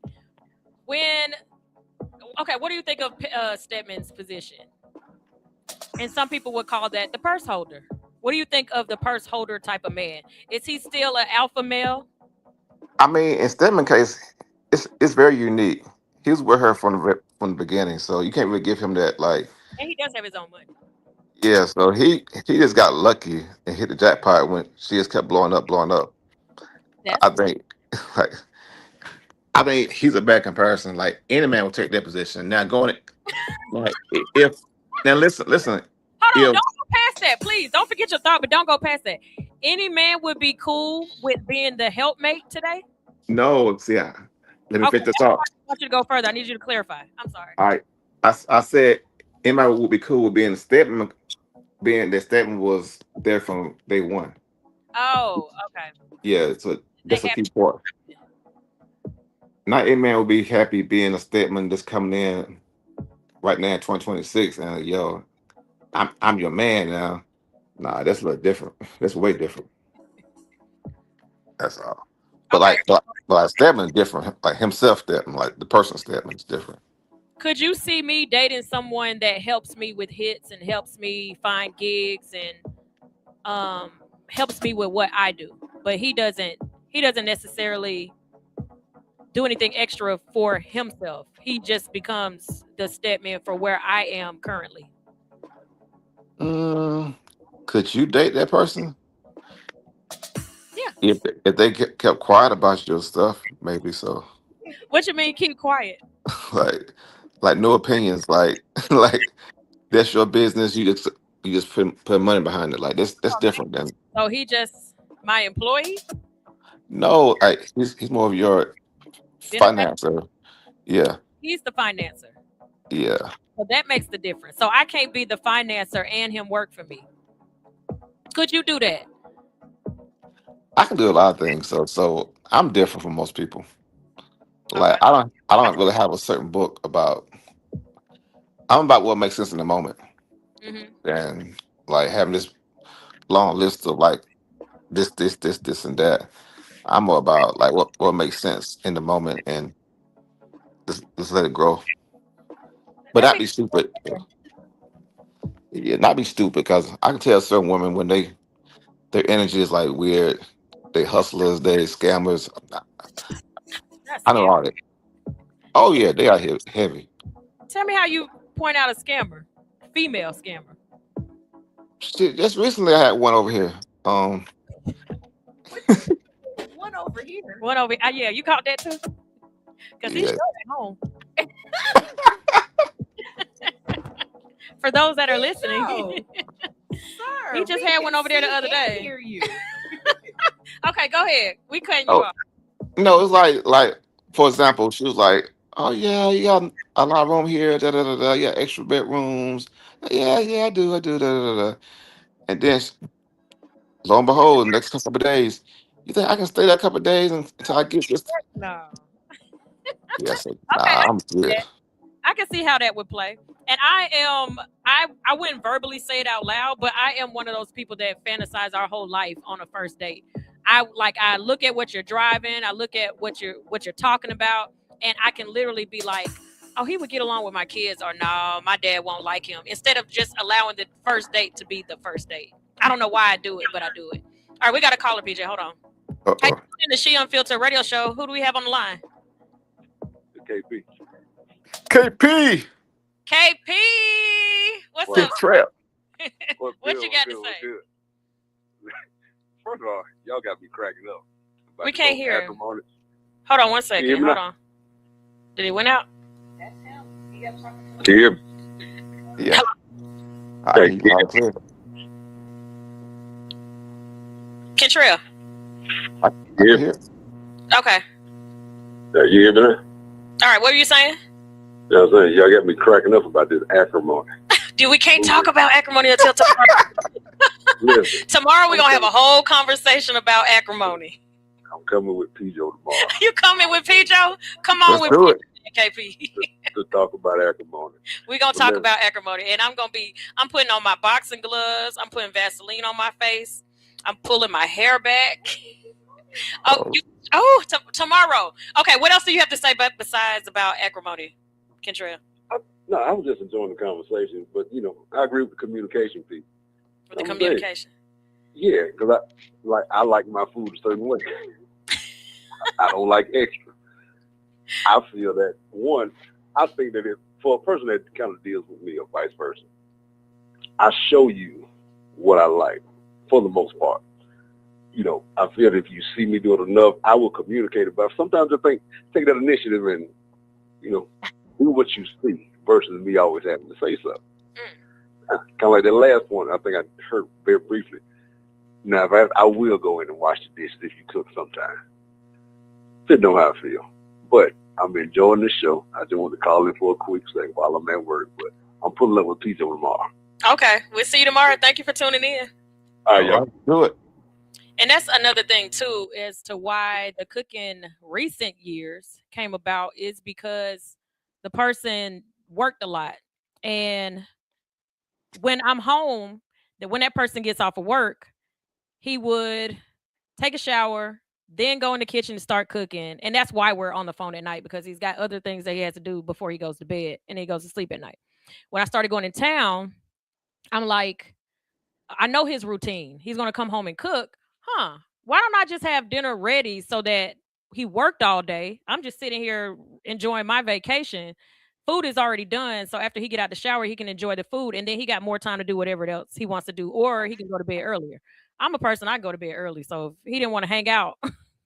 What do you think of Stedman's position? And some people would call that the purse holder. What do you think of the purse holder type of man? Is he still an alpha male? I mean, in Stedman's case, it's very unique. He was with her from the beginning, so you can't really give him that, like. And he does have his own money. Yeah, so he just got lucky and hit the jackpot when she just kept blowing up. I think he's a bad comparison. Like any man will take that position. Now going like if now listen. Hold on, don't go past that, please. Don't forget your thought, but don't go past that. Any man would be cool with being the helpmate today? No, see, let me fit this off. I want you to go further. I need you to clarify. I'm sorry. All right, I said anybody would be cool with being Stedman, being that Stedman was there from day one. Oh, okay. Yeah, so that's a key part. Not any man will be happy being a Stedman just coming in right now in 2026 and yo, I'm your man now. Nah, that's a little different. That's way different. That's all. But Okay. like Stedman's different. Like himself, Stedman, like the person Stedman is different. Could you see me dating someone that helps me with hits and helps me find gigs and helps me with what I do? But he doesn't necessarily do anything extra for himself. He just becomes the Stedman for where I am currently. Could you date that person? Yeah. If they kept quiet about your stuff, maybe so. What you mean keep quiet? like no opinions. Like that's your business. You just put money behind it. Like that's different than. So he just my employee? No, he's more of your financer. Yeah. He's the financer. Yeah. So that makes the difference. So I can't be the financer and him work for me. Could you do that? I can do a lot of things. So I'm different from most people. Like Okay. I don't really have a certain book about. I'm about what makes sense in the moment, Mm-hmm. and like having this long list of like this, and that. I'm more about like what makes sense in the moment and just let it grow, but That not makes be stupid. Yeah, not be stupid because I can tell certain women when their energy is like weird. They hustlers, they scammers. that's I know scary. all that. Oh yeah, they are heavy. Tell me how you point out a scammer, female scammer. Shit, just recently I had one over here. One over here. One over. Yeah, you caught that too, because he showed Yeah, at home. For those that are listening, No. Sir, he just we had can one over there the see other and day. hear you. Okay, go ahead. We cutting you oh off. no, it's like for example, she was like, "Oh yeah, you got a lot of room here. Da da da da. Yeah, extra bedrooms. Yeah, I do. Da da da." Da. And then lo and behold, the next couple of days, you think I can stay that couple of days until I get this? No. Yeah, I said, Okay, nah, I'm good. I can see how that would play. And I wouldn't verbally say it out loud, but I am one of those people that fantasize our whole life on a first date. I look at what you're driving, I look at what you're talking about, and I can literally be like, oh, he would get along with my kids, or no, my dad won't like him. Instead of just allowing the first date to be the first date. I don't know why I do it, but I do it. All right, we got a caller, PJ. Hold on. Hey, Uh-oh. in the She Unfiltered Radio Show, who do we have on the line? KP. KP, KP. What's Well, up? Kid Trap. what's What good? you What's got good? to What's say? good? First of all, y'all got me cracking up. About We this can't whole hear him. acrimony. Hold on one Can you hear second. me Hold now? on. Did he went out? Can you hear me? Yeah, I Okay, hear you loud and clear. Kentrell. I you hear can me? hear. Okay. You hear me now? All right. What were you saying? You know what I'm saying? Y'all got me cracking up about this acrimony. Dude, we can't talk about acrimony until tomorrow. Listen, Tomorrow we're going to have a whole conversation about acrimony. I'm coming with PJ tomorrow You coming with Pijo? Come on Let's with do it. KP. to talk about acrimony. We're going to But talk listen, about acrimony. And I'm putting on my boxing gloves. I'm putting Vaseline on my face. I'm pulling my hair back. Tomorrow. Okay, what else do you have to say besides about acrimony, Kentrell? no, I was just enjoying the conversation, but I agree with the communication piece. With the I'm saying, communication. yeah, because I like my food a certain way. I don't like extra. I feel that I think that for a person that kind of deals with me or vice versa, I show you what I like for the most part. I feel that if you see me do it enough, I will communicate about it. Sometimes I think take that initiative and, do what you see versus me always having to say something. Kind of like that last one, I think I heard very briefly. Now, if I will go in and wash the dishes if you cook sometime. Didn't know how I feel. But I'm enjoying the show. I just want to call in for a quick second while I'm at work. But I'm pulling up with pizza tomorrow. Okay, we'll see you tomorrow. Thank you for tuning in. All right, y'all. Let's do it. And that's another thing too, as to why the cooking recent years came about is because the person worked a lot. And when I'm home, when that person gets off of work, he would take a shower, then go in the kitchen and start cooking. And that's why we're on the phone at night, because he's got other things that he has to do before he goes to bed and he goes to sleep at night. When I started going in town, I'm like, I know his routine. He's going to come home and cook. Why don't I just have dinner ready so that he worked all day? I'm just sitting here enjoying my vacation. Food is already done. So after he get out the shower, he can enjoy the food. And then he got more time to do whatever else he wants to do. Or he can go to bed earlier. I'm a person, I go to bed early. So if he didn't want to hang out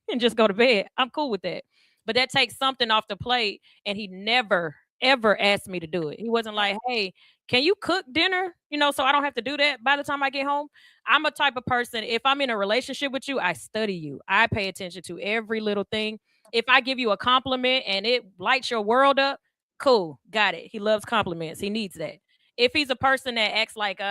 and just go to bed, I'm cool with that. But that takes something off the plate. And he never, ever asked me to do it. He wasn't like, hey, can you cook dinner? So I don't have to do that by the time I get home. I'm a type of person, if I'm in a relationship with you, I study you. I pay attention to every little thing. If I give you a compliment and it lights your world up, cool, got it. He loves compliments. He needs that. If he's a person that acts like,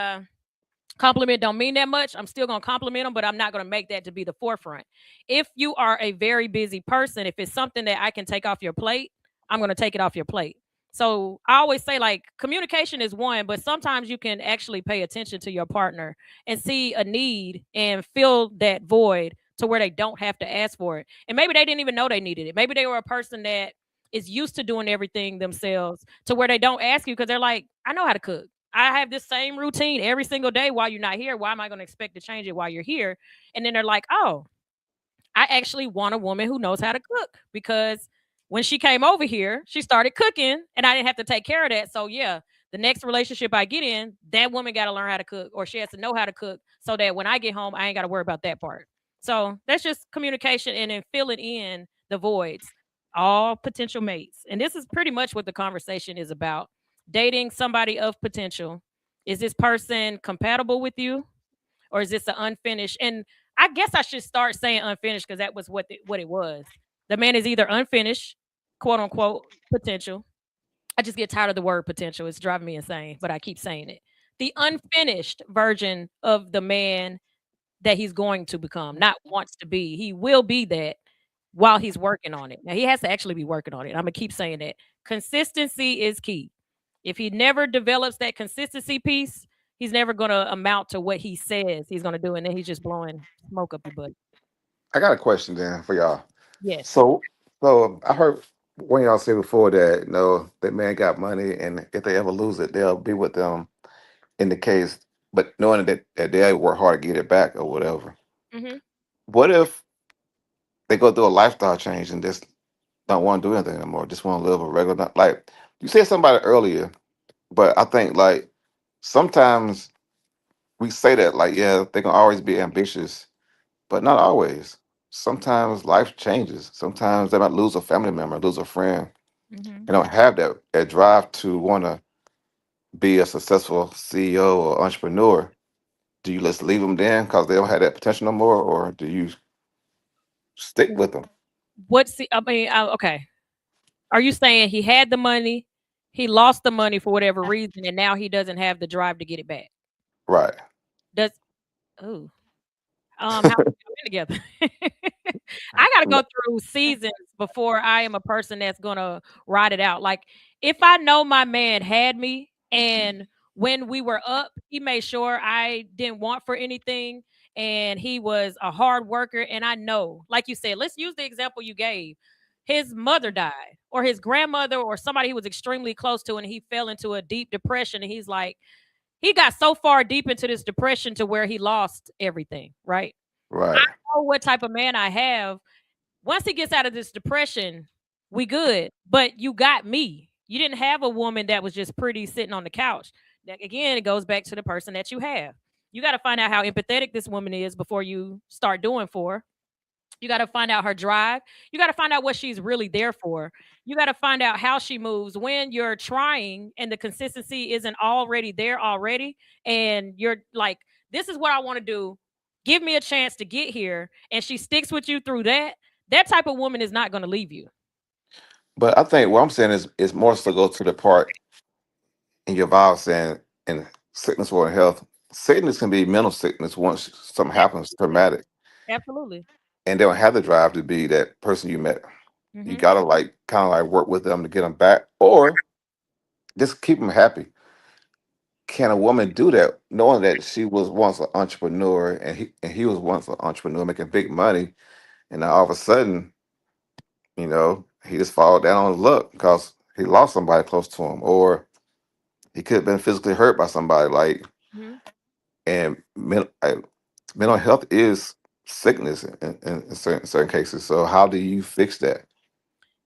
Compliment don't mean that much. I'm still going to compliment them, but I'm not going to make that to be the forefront. If you are a very busy person, if it's something that I can take off your plate, I'm going to take it off your plate. So I always say, like, communication is one, but sometimes you can actually pay attention to your partner and see a need and fill that void to where they don't have to ask for it. And maybe they didn't even know they needed it. Maybe they were a person that is used to doing everything themselves to where they don't ask you because they're like, I know how to cook. I have this same routine every single day while you're not here. Why am I going to expect to change it while you're here? And then they're like, oh, I actually want a woman who knows how to cook because when she came over here, she started cooking and I didn't have to take care of that. So, yeah, the next relationship I get in, that woman got to learn how to cook or she has to know how to cook so that when I get home, I ain't got to worry about that part. So, that's just communication and then filling in the voids, all potential mates. And this is pretty much what the conversation is about. Dating somebody of potential. Is this person compatible with you? Or is this an unfinished? And I guess I should start saying unfinished because that was what it was. The man is either unfinished, quote unquote, potential. I just get tired of the word potential. It's driving me insane, but I keep saying it. The unfinished version of the man that he's going to become, not wants to be. He will be that while he's working on it. Now he has to actually be working on it. I'm gonna keep saying that. Consistency is key. If he never develops that consistency piece, he's never gonna amount to what he says he's gonna do, and then he's just blowing smoke up your butt. I got a question then for y'all. Yes. So, so I heard one of y'all say before that that man got money, and if they ever lose it, they'll be with them in the case, but knowing that they work hard to get it back or whatever. Hmm. What if they go through a lifestyle change and just don't want to do anything anymore, just want to live a regular like you said somebody earlier, but I think like sometimes we say that like yeah they can always be ambitious, but not always. Sometimes life changes. Sometimes they might lose a family member, lose a friend. Hmm. They don't have that drive to want to be a successful CEO or entrepreneur. Do you just leave them then because they don't have that potential no more, or do you stick with them? What's the? I mean, okay. Are you saying he had the money, he lost the money for whatever reason, and now he doesn't have the drive to get it back? Right. Does oh how we been together? I gotta go through seasons before I am a person that's gonna ride it out. Like if I know my man had me and when we were up, he made sure I didn't want for anything and he was a hard worker. And I know, like you said, let's use the example you gave. His mother died, or his grandmother, or somebody he was extremely close to, and he fell into a deep depression. And he's like, he got so far deep into this depression to where he lost everything, right? I Right. know what type of man I have. Once he gets out of this depression, we good. But you got me. You didn't have a woman that was just pretty sitting on the couch. That, again, it goes back to the person that you have. You got to find out how empathetic this woman is before you start doing for her. You got to find out her drive. You got to find out what she's really there for. You got to find out how she moves when you're trying and the consistency isn't already there already. And you're like, this is what I want to do. Give me a chance to get here. And she sticks with you through that. That type of woman is not going to leave you. But I think what I'm saying is more so go to the part in your vows saying in sickness or in health. Sickness can be mental sickness once something happens Absolutely. traumatic, Absolutely. and they don't have the drive to be that person you met. You Hmm. gotta like kind of like work with them to get them back, or just keep them happy. Can a woman do that, knowing that she was once an entrepreneur and he was once an entrepreneur making big money, and now all of a sudden, he just fall down on his luck because he lost somebody close to him, or he could have been physically hurt by somebody. Like, Hmm. and mental health is sickness in certain cases. So how do you fix that?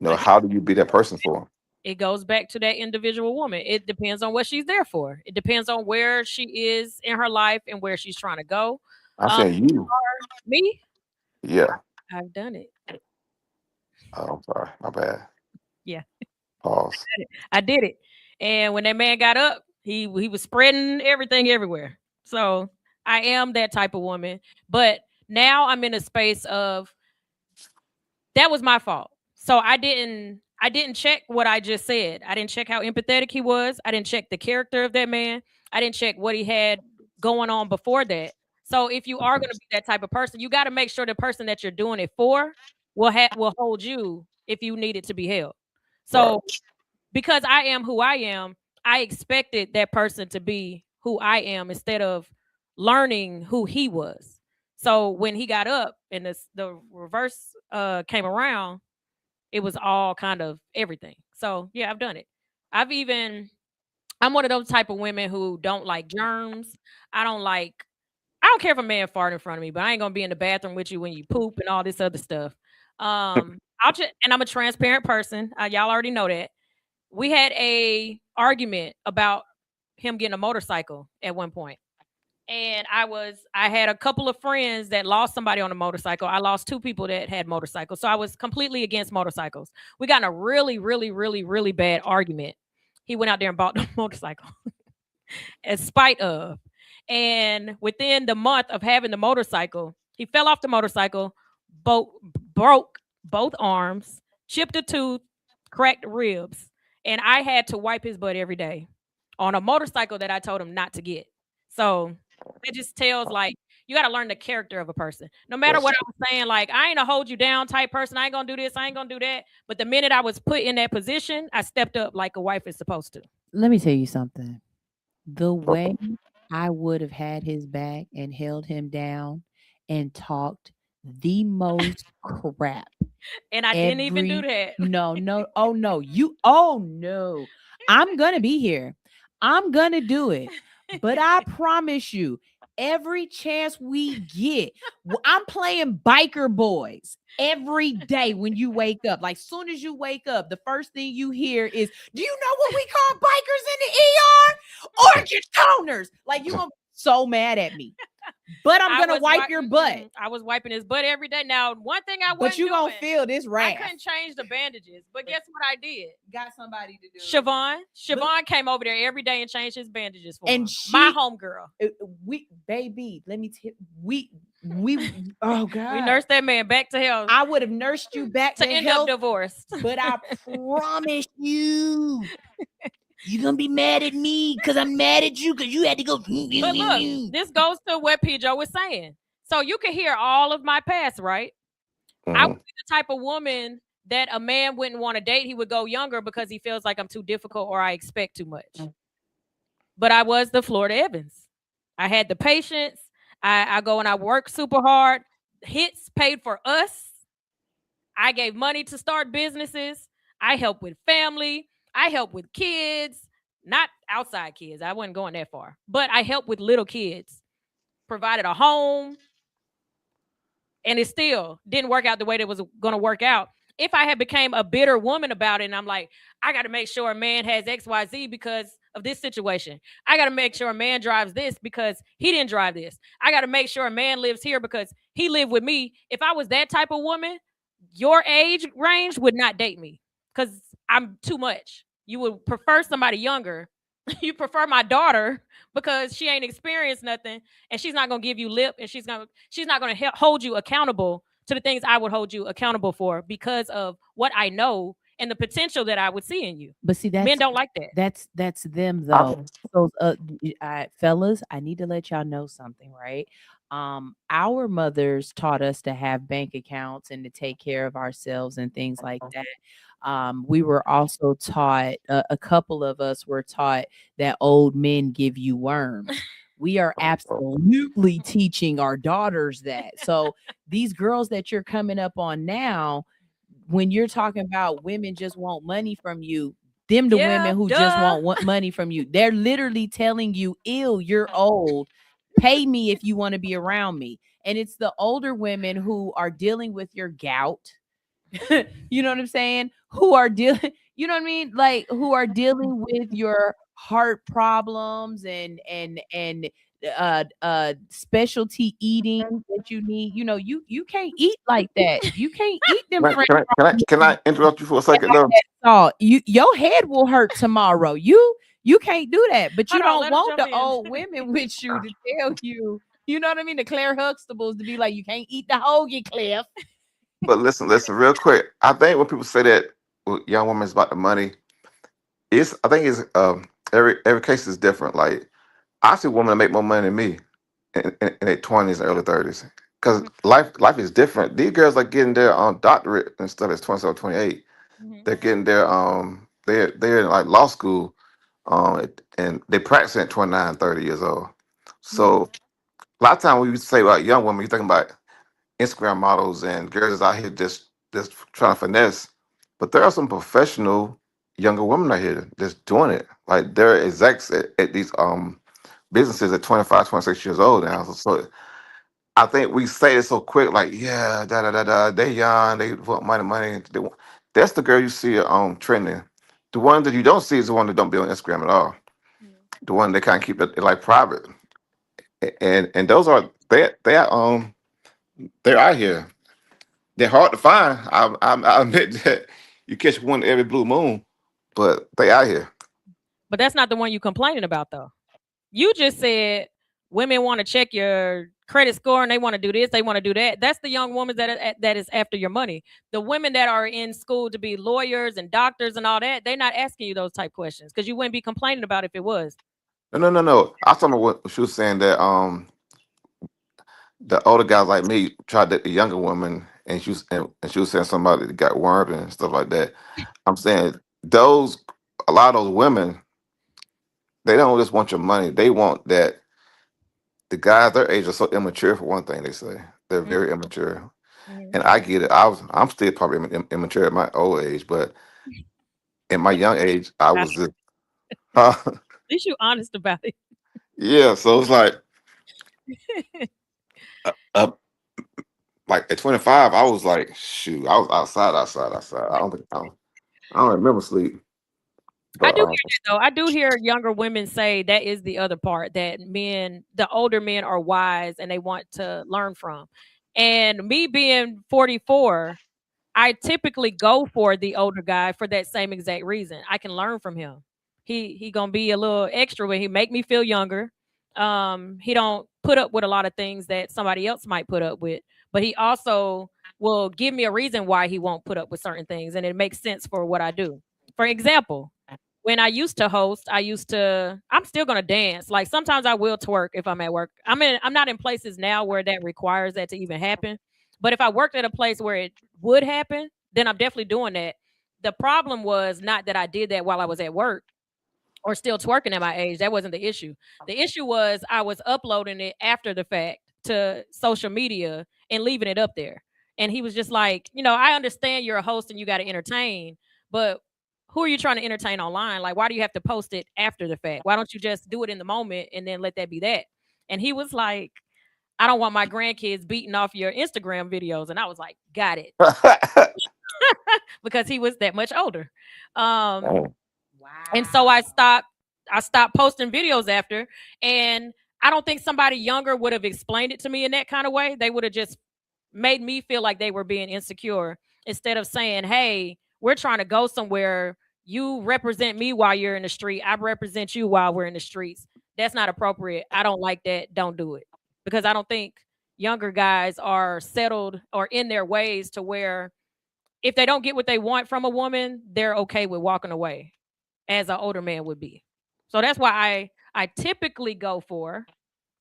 How do you be that person for them? It goes back to that individual woman. It depends on what she's there for. It depends on where she is in her life and where she's trying to go. I'm Um, saying you. Me, Yeah. I've done it. Oh, I'm sorry. My bad. Yeah, Pause. I did it. And when that man got up, he was spreading everything everywhere. So I am that type of woman. But now I'm in a space of that was my fault. So I didn't check what I just said. I didn't check how empathetic he was. I didn't check the character of that man. I didn't check what he had going on before that. So if you are going to be that type of person, you got to make sure the person that you're doing it for will hold you if you need it to be held. So because I am who I am, I expected that person to be who I am instead of learning who he was. So when he got up and the reverse came around, it was all kind of everything. So yeah, I've done it. I've even I'm one of those type of women who don't like germs. I don't like I don't care if a man fart in front of me, but I ain't gonna be in the bathroom with you when you poop and all this other stuff. I'll just and I'm a transparent person. Y'all already know that. We had a argument about him getting a motorcycle at one point. And I had a couple of friends that lost somebody on a motorcycle. I lost two people that had motorcycles. So I was completely against motorcycles. We got in a really, really, really, really bad argument. He went out there and bought the motorcycle in spite of. And within the month of having the motorcycle, he fell off the motorcycle, broke both arms, chipped a tooth, cracked ribs. And I had to wipe his butt every day on a motorcycle that I told him not to get. So it just tells like you got to learn the character of a person. No matter what I was saying, like I ain't a hold you down type person. I ain't gonna do this. I ain't gonna do that. But the minute I was put in that position, I stepped up like a wife is supposed to. Let me tell you something. The way I would have had his back and held him down and talked the most crap. And I didn't even do that. No. Oh no. I'm gonna be here. I'm gonna do it. But I promise you, every chance we get, I'm playing biker boys every day when you wake up. Like soon as you wake up, the first thing you hear is, do you know what we call bikers in the ER? Orchid toners. Like you gonna be so mad at me. But I'm gonna wipe your butt. I was wiping his butt every day. Now, one thing I wasn't But you gonna feel this wrath. I couldn't change the bandages. But guess what I did? Got somebody to do it. Siobhan came over there every day and changed his bandages for him. She, my homegirl. Let me tell we oh God. We nursed that man back to health. I would have nursed you back to end health, up divorced. But I promise you, you're gonna be mad at me because I'm mad at you because you had to go. But look, this goes to what P-Joe was saying. So you can hear all of my past, right? Mm-hmm. I would be the type of woman that a man wouldn't want to date. He would go younger because he feels like I'm too difficult or I expect too much. But I was the Florida Evans. I had the patience. I go and I work super hard. Hits paid for us. I gave money to start businesses. I help with family. I help with kids, not outside kids. I wasn't going that far, but I helped with little kids, provided a home, and it still didn't work out the way that it was going to work out. If I had became a bitter woman about it, and I'm like, I got to make sure a man has X, Y, Z because of this situation. I got to make sure a man drives this because he didn't drive this. I got to make sure a man lives here because he lived with me. If I was that type of woman, your age range would not date me because I'm too much. You would prefer somebody younger. You prefer my daughter because she ain't experienced nothing and she's not going to give you lip and she's not going to hold you accountable to the things I would hold you accountable for because of what I know and the potential that I would see in you. But see, men don't like that. That's them though. So, fellas, I need to let y'all know something, right? Our mothers taught us to have bank accounts and to take care of ourselves and things like that. We were also taught, a couple of us were taught that old men give you worms. We are absolutely teaching our daughters that. So these girls that you're coming up on now, when you're talking about women just want money from you, them the women who just want money from you. They're literally telling you, ew, you're old. Pay me if you want to be around me. And it's the older women who are dealing with your gout. You know what I'm saying? Who are dealing, you know what I mean? Like who are dealing with your heart problems and specialty eating that you need. You know, you can't eat like that. You can't eat them. Can I interrupt you for a second though? Your head will hurt tomorrow. You can't do that, but you don't want the old women with you to tell you, you know what I mean? The Claire Huxtables to be like, you can't eat the hoagie, Cliff. But listen, real quick. I think when people say that young woman's about the money, I think it's every case is different. Like I see women that make more money than me in their 20s and early 30s. Because life is different. These girls are getting their doctorate and stuff at 27, 28. Mm-hmm. They're getting their they're in like law school, and they practice at 29, 30 years old. Mm-hmm. So a lot of times when you say about young women, you're thinking about Instagram models and girls out here just trying to finesse. But there are some professional younger women out here just doing it. Like they're execs at these businesses at 25, 26 years old now. So I think we say it so quick, like, yeah, da da da da, they young, they want money. That's the girl you see trending. The one that you don't see is the one that don't be on Instagram at all. The one they kind of keep it like private. And those are they're out here. They're hard to find. I admit that you catch one every blue moon, but they out here. But that's not the one you complaining about, though. You just said women want to check your credit score and they want to do this, they want to do that. That's the young woman that is after your money. The women that are in school to be lawyers and doctors and all that, they're not asking you those type questions because you wouldn't be complaining about if it was. No. I saw what she was saying that the older guys like me tried to date the younger woman, and she was saying somebody that got wormed and stuff like that. I'm saying those a lot of those women, they don't just want your money. They want that the guys their age are so immature for one thing. They say they're very immature, Mhm. and I get it. I'm still probably immature at my old age, but in my young age, I At was just, huh? least you honest about it. Yeah. So it's uh, like at 25, I was like, shoot, I was outside. I don't remember sleep, I but do hear that though. I do hear younger women say that is the other part that the older men are wise and they want to learn from. And me being 44, I typically go for the older guy for that same exact reason. I can learn from him. He gonna be a little extra when he make me feel younger. He don't put up with a lot of things that somebody else might put up with, but he also will give me a reason why he won't put up with certain things, and it makes sense for what I do. For example, when I used to host, I'm still gonna dance. Like sometimes I will twerk if I'm at work. I'm not in places now where that requires that to even happen. But if I worked at a place where it would happen, then I'm definitely doing that. The problem was not that I did that while I was at work or still twerking at my age. That wasn't the issue. The issue was I was uploading it after the fact to social media and leaving it up there. And he was just like, I understand you're a host and you got to entertain, but who are you trying to entertain online? Like, why do you have to post it after the fact? Why don't you just do it in the moment and then let that be that? And he was like, I don't want my grandkids beating off your Instagram videos. And I was like, got it. Because he was that much older. Um, oh, and so I stopped posting videos after. And I don't think somebody younger would have explained it to me in that kind of way. They would have just made me feel like they were being insecure instead of saying, hey, we're trying to go somewhere. You represent me while you're in the street. I represent you while we're in the streets. That's not appropriate. I don't like that. Don't do it. Because I don't think younger guys are settled or in their ways to where if they don't get what they want from a woman, they're okay with walking away as an older man would be. So that's why I typically go for,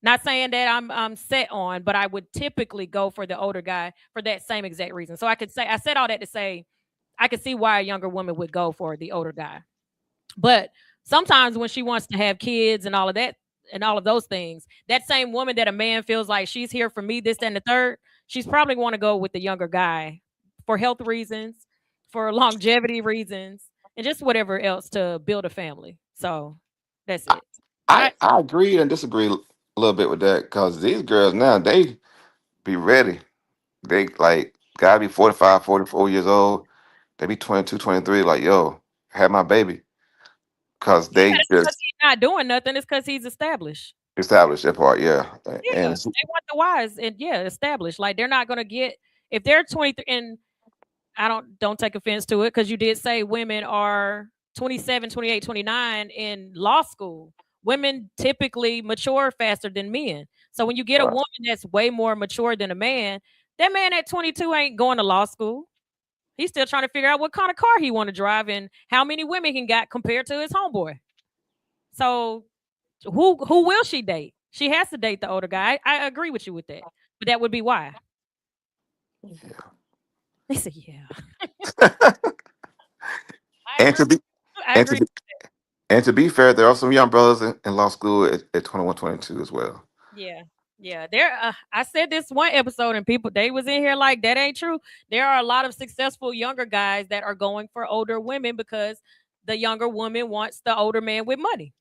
not saying that I'm set on, but I would typically go for the older guy for that same exact reason. So I said all that to say I could see why a younger woman would go for the older guy. But sometimes when she wants to have kids and all of that and all of those things, that same woman that a man feels like she's here for me, this, and the third, she's probably want to go with the younger guy for health reasons, for longevity reasons, and just whatever else to build a family. So that's it. But I agree and disagree a little bit with that because these girls now they be ready. They like gotta be 45, 44 years old. They be 22, 23. Like, yo, have my baby. Because yeah, they it's because just he's not doing nothing. It's because he's established. established that part, yeah. Yeah, And they want the wise and yeah, established. Like they're not gonna get if they're 23 and I don't take offense to it because you did say women are 27, 28, 29 in law school. Women typically mature faster than men. So when you get a woman that's way more mature than a man, that man at 22 ain't going to law school. He's still trying to figure out what kind of car he want to drive and how many women he got compared to his homeboy. So Who will she date? She has to date the older guy. I agree with you with that. But that would be why. Yeah. They said, yeah. I And agree. to be I and to agree. be and to be fair, there are some young brothers in law school at 21, 22 as well. Yeah. Yeah. I said this one episode and people they was in here like that ain't true. There are a lot of successful younger guys that are going for older women because the younger woman wants the older man with money.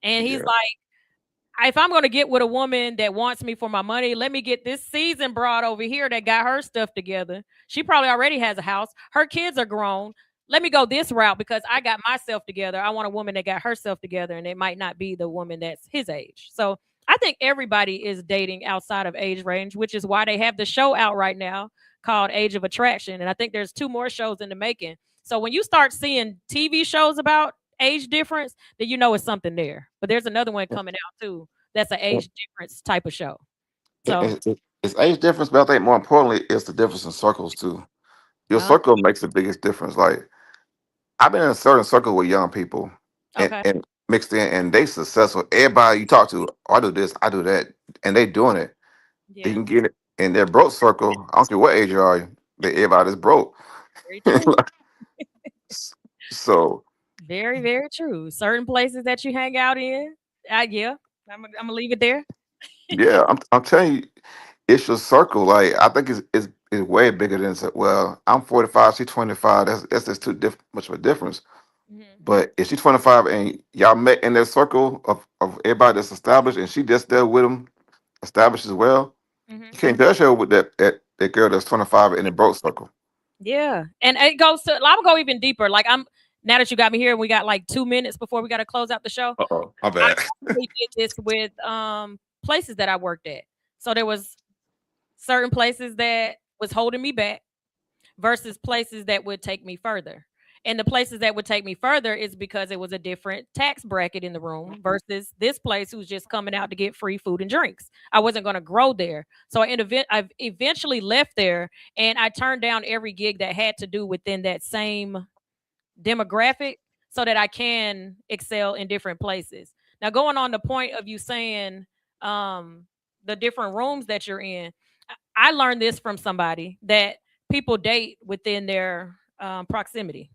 And he's Yeah. like, if I'm going to get with a woman that wants me for my money, let me get this seasoned broad over here that got her stuff together. She probably already has a house. Her kids are grown. Let me go this route because I got myself together. I want a woman that got herself together, and it might not be the woman that's his age. So I think everybody is dating outside of age range, which is why they have the show out right now called Age of Attraction. And I think there's 2 more shows in the making. So when you start seeing TV shows about age difference, then you know it's something there. But there's another one coming out too. That's an age difference type of show. So It's age difference, but I think more importantly, it's the difference in circles too. Your uh, circle makes the biggest difference. Like I've been in a certain circle with young people okay. and mixed in, and they successful. Everybody you talk to, oh, I do this, I do that, and they doing it. You Yeah. can get it in their broke circle. I don't care what age you are, everybody's broke. Very true. So Very, very true. Certain places that you hang out in. Yeah. I'm gonna leave it there. yeah, I'm telling you, it's your circle. Like I think it's way bigger than well, I'm 45, she's 25. That's just too much of a difference. Mhm. But if she's 25 and y'all met in that circle of everybody that's established and she just there with them established as well, Mhm. you can't judge her with that girl that's 25 in the broke circle. Yeah. And it goes to I'm gonna go even deeper. Like I'm now that you got me here and we got like 2 minutes before we gotta close out the show. Uh-oh, my I bad. actually did this with places that I worked at. So there was certain places that was holding me back versus places that would take me further. And the places that would take me further is because it was a different tax bracket in the room versus this place who's just coming out to get free food and drinks. I wasn't going to grow there. So I've eventually left there and I turned down every gig that had to do within that same demographic so that I can excel in different places. Now, going on the point of you saying the different rooms that you're in, I learned this from somebody that people date within their proximity.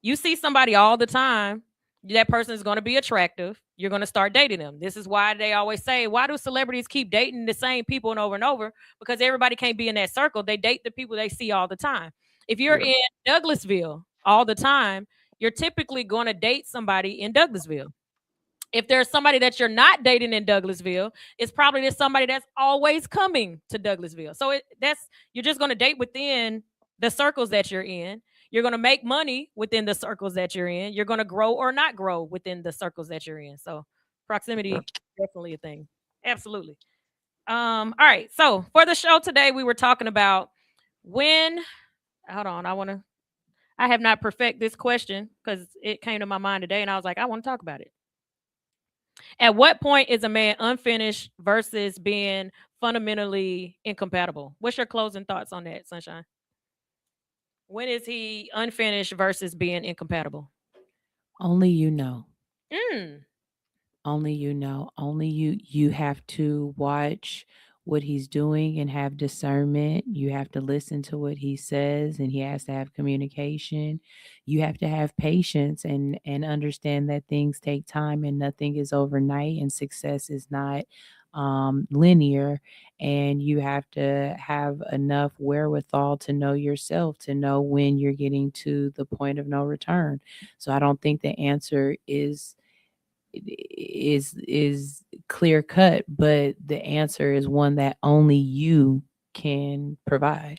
You see somebody all the time, that person is going to be attractive. You're going to start dating them. This is why they always say, why do celebrities keep dating the same people and over? Because everybody can't be in that circle. They date the people they see all the time. If you're Yeah. in Douglasville all the time, you're typically going to date somebody in Douglasville. If there's somebody that you're not dating in Douglasville, it's probably there's somebody that's always coming to Douglasville. So you're just going to date within the circles that you're in. You're going to make money within the circles that you're in. You're going to grow or not grow within the circles that you're in. So proximity definitely a thing. Absolutely. All right. So for the show today, we were talking about when. Hold on. I have not perfect this question because it came to my mind today, and I was like, I want to talk about it. At what point is a man unfinished versus being fundamentally incompatible? What's your closing thoughts on that, Sunshine? When is he unfinished versus being incompatible? Only you know. Mm. Only you know. Only you have to watch what he's doing and have discernment. You have to listen to what he says and he has to have communication. You have to have patience and understand that things take time and nothing is overnight and success is not linear, and you have to have enough wherewithal to know yourself, to know when you're getting to the point of no return. So I don't think the answer is clear cut, but the answer is one that only you can provide.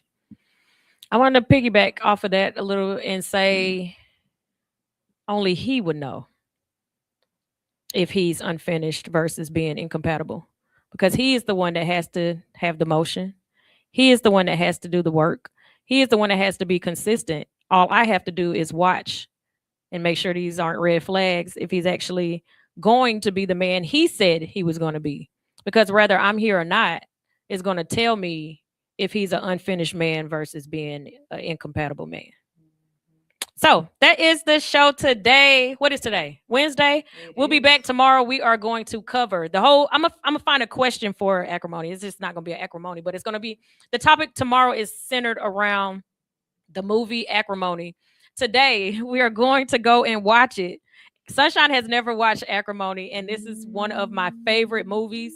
I wanted to piggyback off of that a little and say only he would know if he's unfinished versus being incompatible because he is the one that has to have the motion. He is the one that has to do the work. He is the one that has to be consistent. All I have to do is watch and make sure these aren't red flags if he's actually going to be the man he said he was going to be. Because whether I'm here or not is going to tell me if he's an unfinished man versus being an incompatible man. So that is the show today. What is today? Wednesday. We'll be back tomorrow. We are going to cover the whole. I'm gonna find a question for acrimony. It's just not gonna be an acrimony, but it's gonna be the topic tomorrow is centered around the movie Acrimony. Today we are going to go and watch it. Sunshine has never watched Acrimony, and this is one of my favorite movies.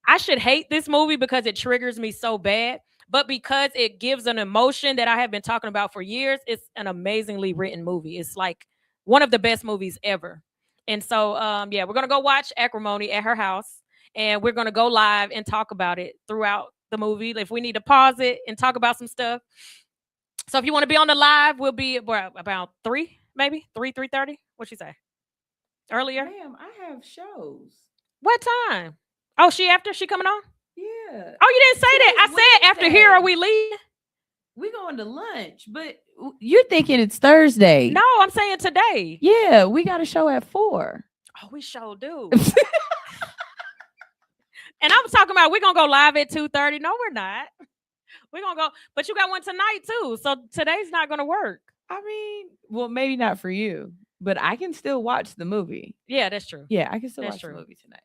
I should hate this movie because it triggers me so bad. But because it gives an emotion that I have been talking about for years, it's an amazingly written movie. It's like one of the best movies ever. And so, we're going to go watch Acrimony at her house. And we're going to go live and talk about it throughout the movie. If we need to pause it and talk about some stuff. So if you want to be on the live, we'll be about 3, maybe 3:30. What'd she say? Earlier? Ma'am, I have shows. What time? Oh, she coming on? Yeah. Oh, you didn't say that. I said after here, are we leaving? We going to lunch, but you're thinking it's Thursday. No, I'm saying today. Yeah, we got a show at 4. Oh, we sure do. And I'm talking about we're gonna go live at 2:30. No, we're not. We're gonna go, but you got one tonight too. So today's not gonna work. I mean, well, maybe not for you, but I can still watch the movie. Yeah, that's true. Yeah, I can still watch the movie tonight.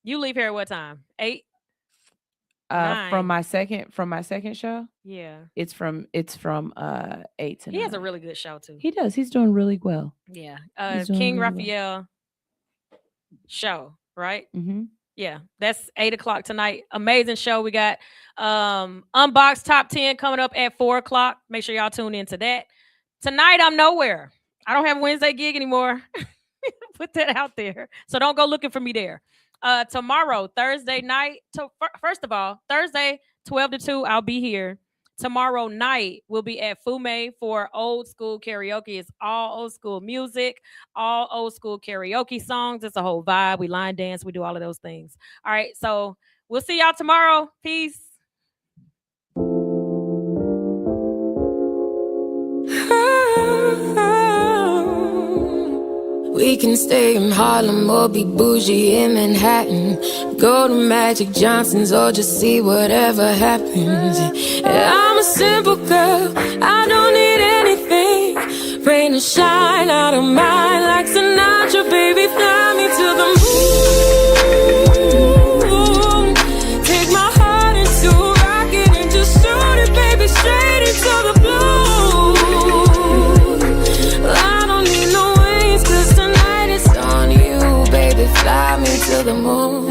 You leave here at what time? 8? 9. From my second show. Yeah. It's from 8 to 9. He has a really good show too. He does. He's doing really well. Yeah. King Raphael show, right? Mm-hmm. Yeah, that's 8:00 tonight. Amazing show. We got Unboxed Top 10 coming up at 4:00. Make sure y'all tune into that. Tonight I'm nowhere. I don't have a Wednesday gig anymore. Put that out there. So don't go looking for me there. Tomorrow, Thursday night. First of all, Thursday, 12 to 2, I'll be here. Tomorrow night, we'll be at Fume for old school karaoke. It's all old school music, all old school karaoke songs. It's a whole vibe. We line dance. We do all of those things. All right. So we'll see y'all tomorrow. Peace. We can stay in Harlem or be bougie in Manhattan. Go to Magic Johnson's or just see whatever happens. I'm a simple girl, I don't need anything. Rain or shine, I don't mind. Like Sinatra, baby, fly me to the moon. Take my heart into a rocket and just shoot it, baby, straight into the blue. I don't need no on you, baby, fly me to the moon.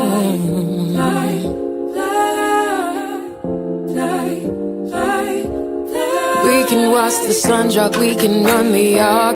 We can watch the sun drop, we can run the yard.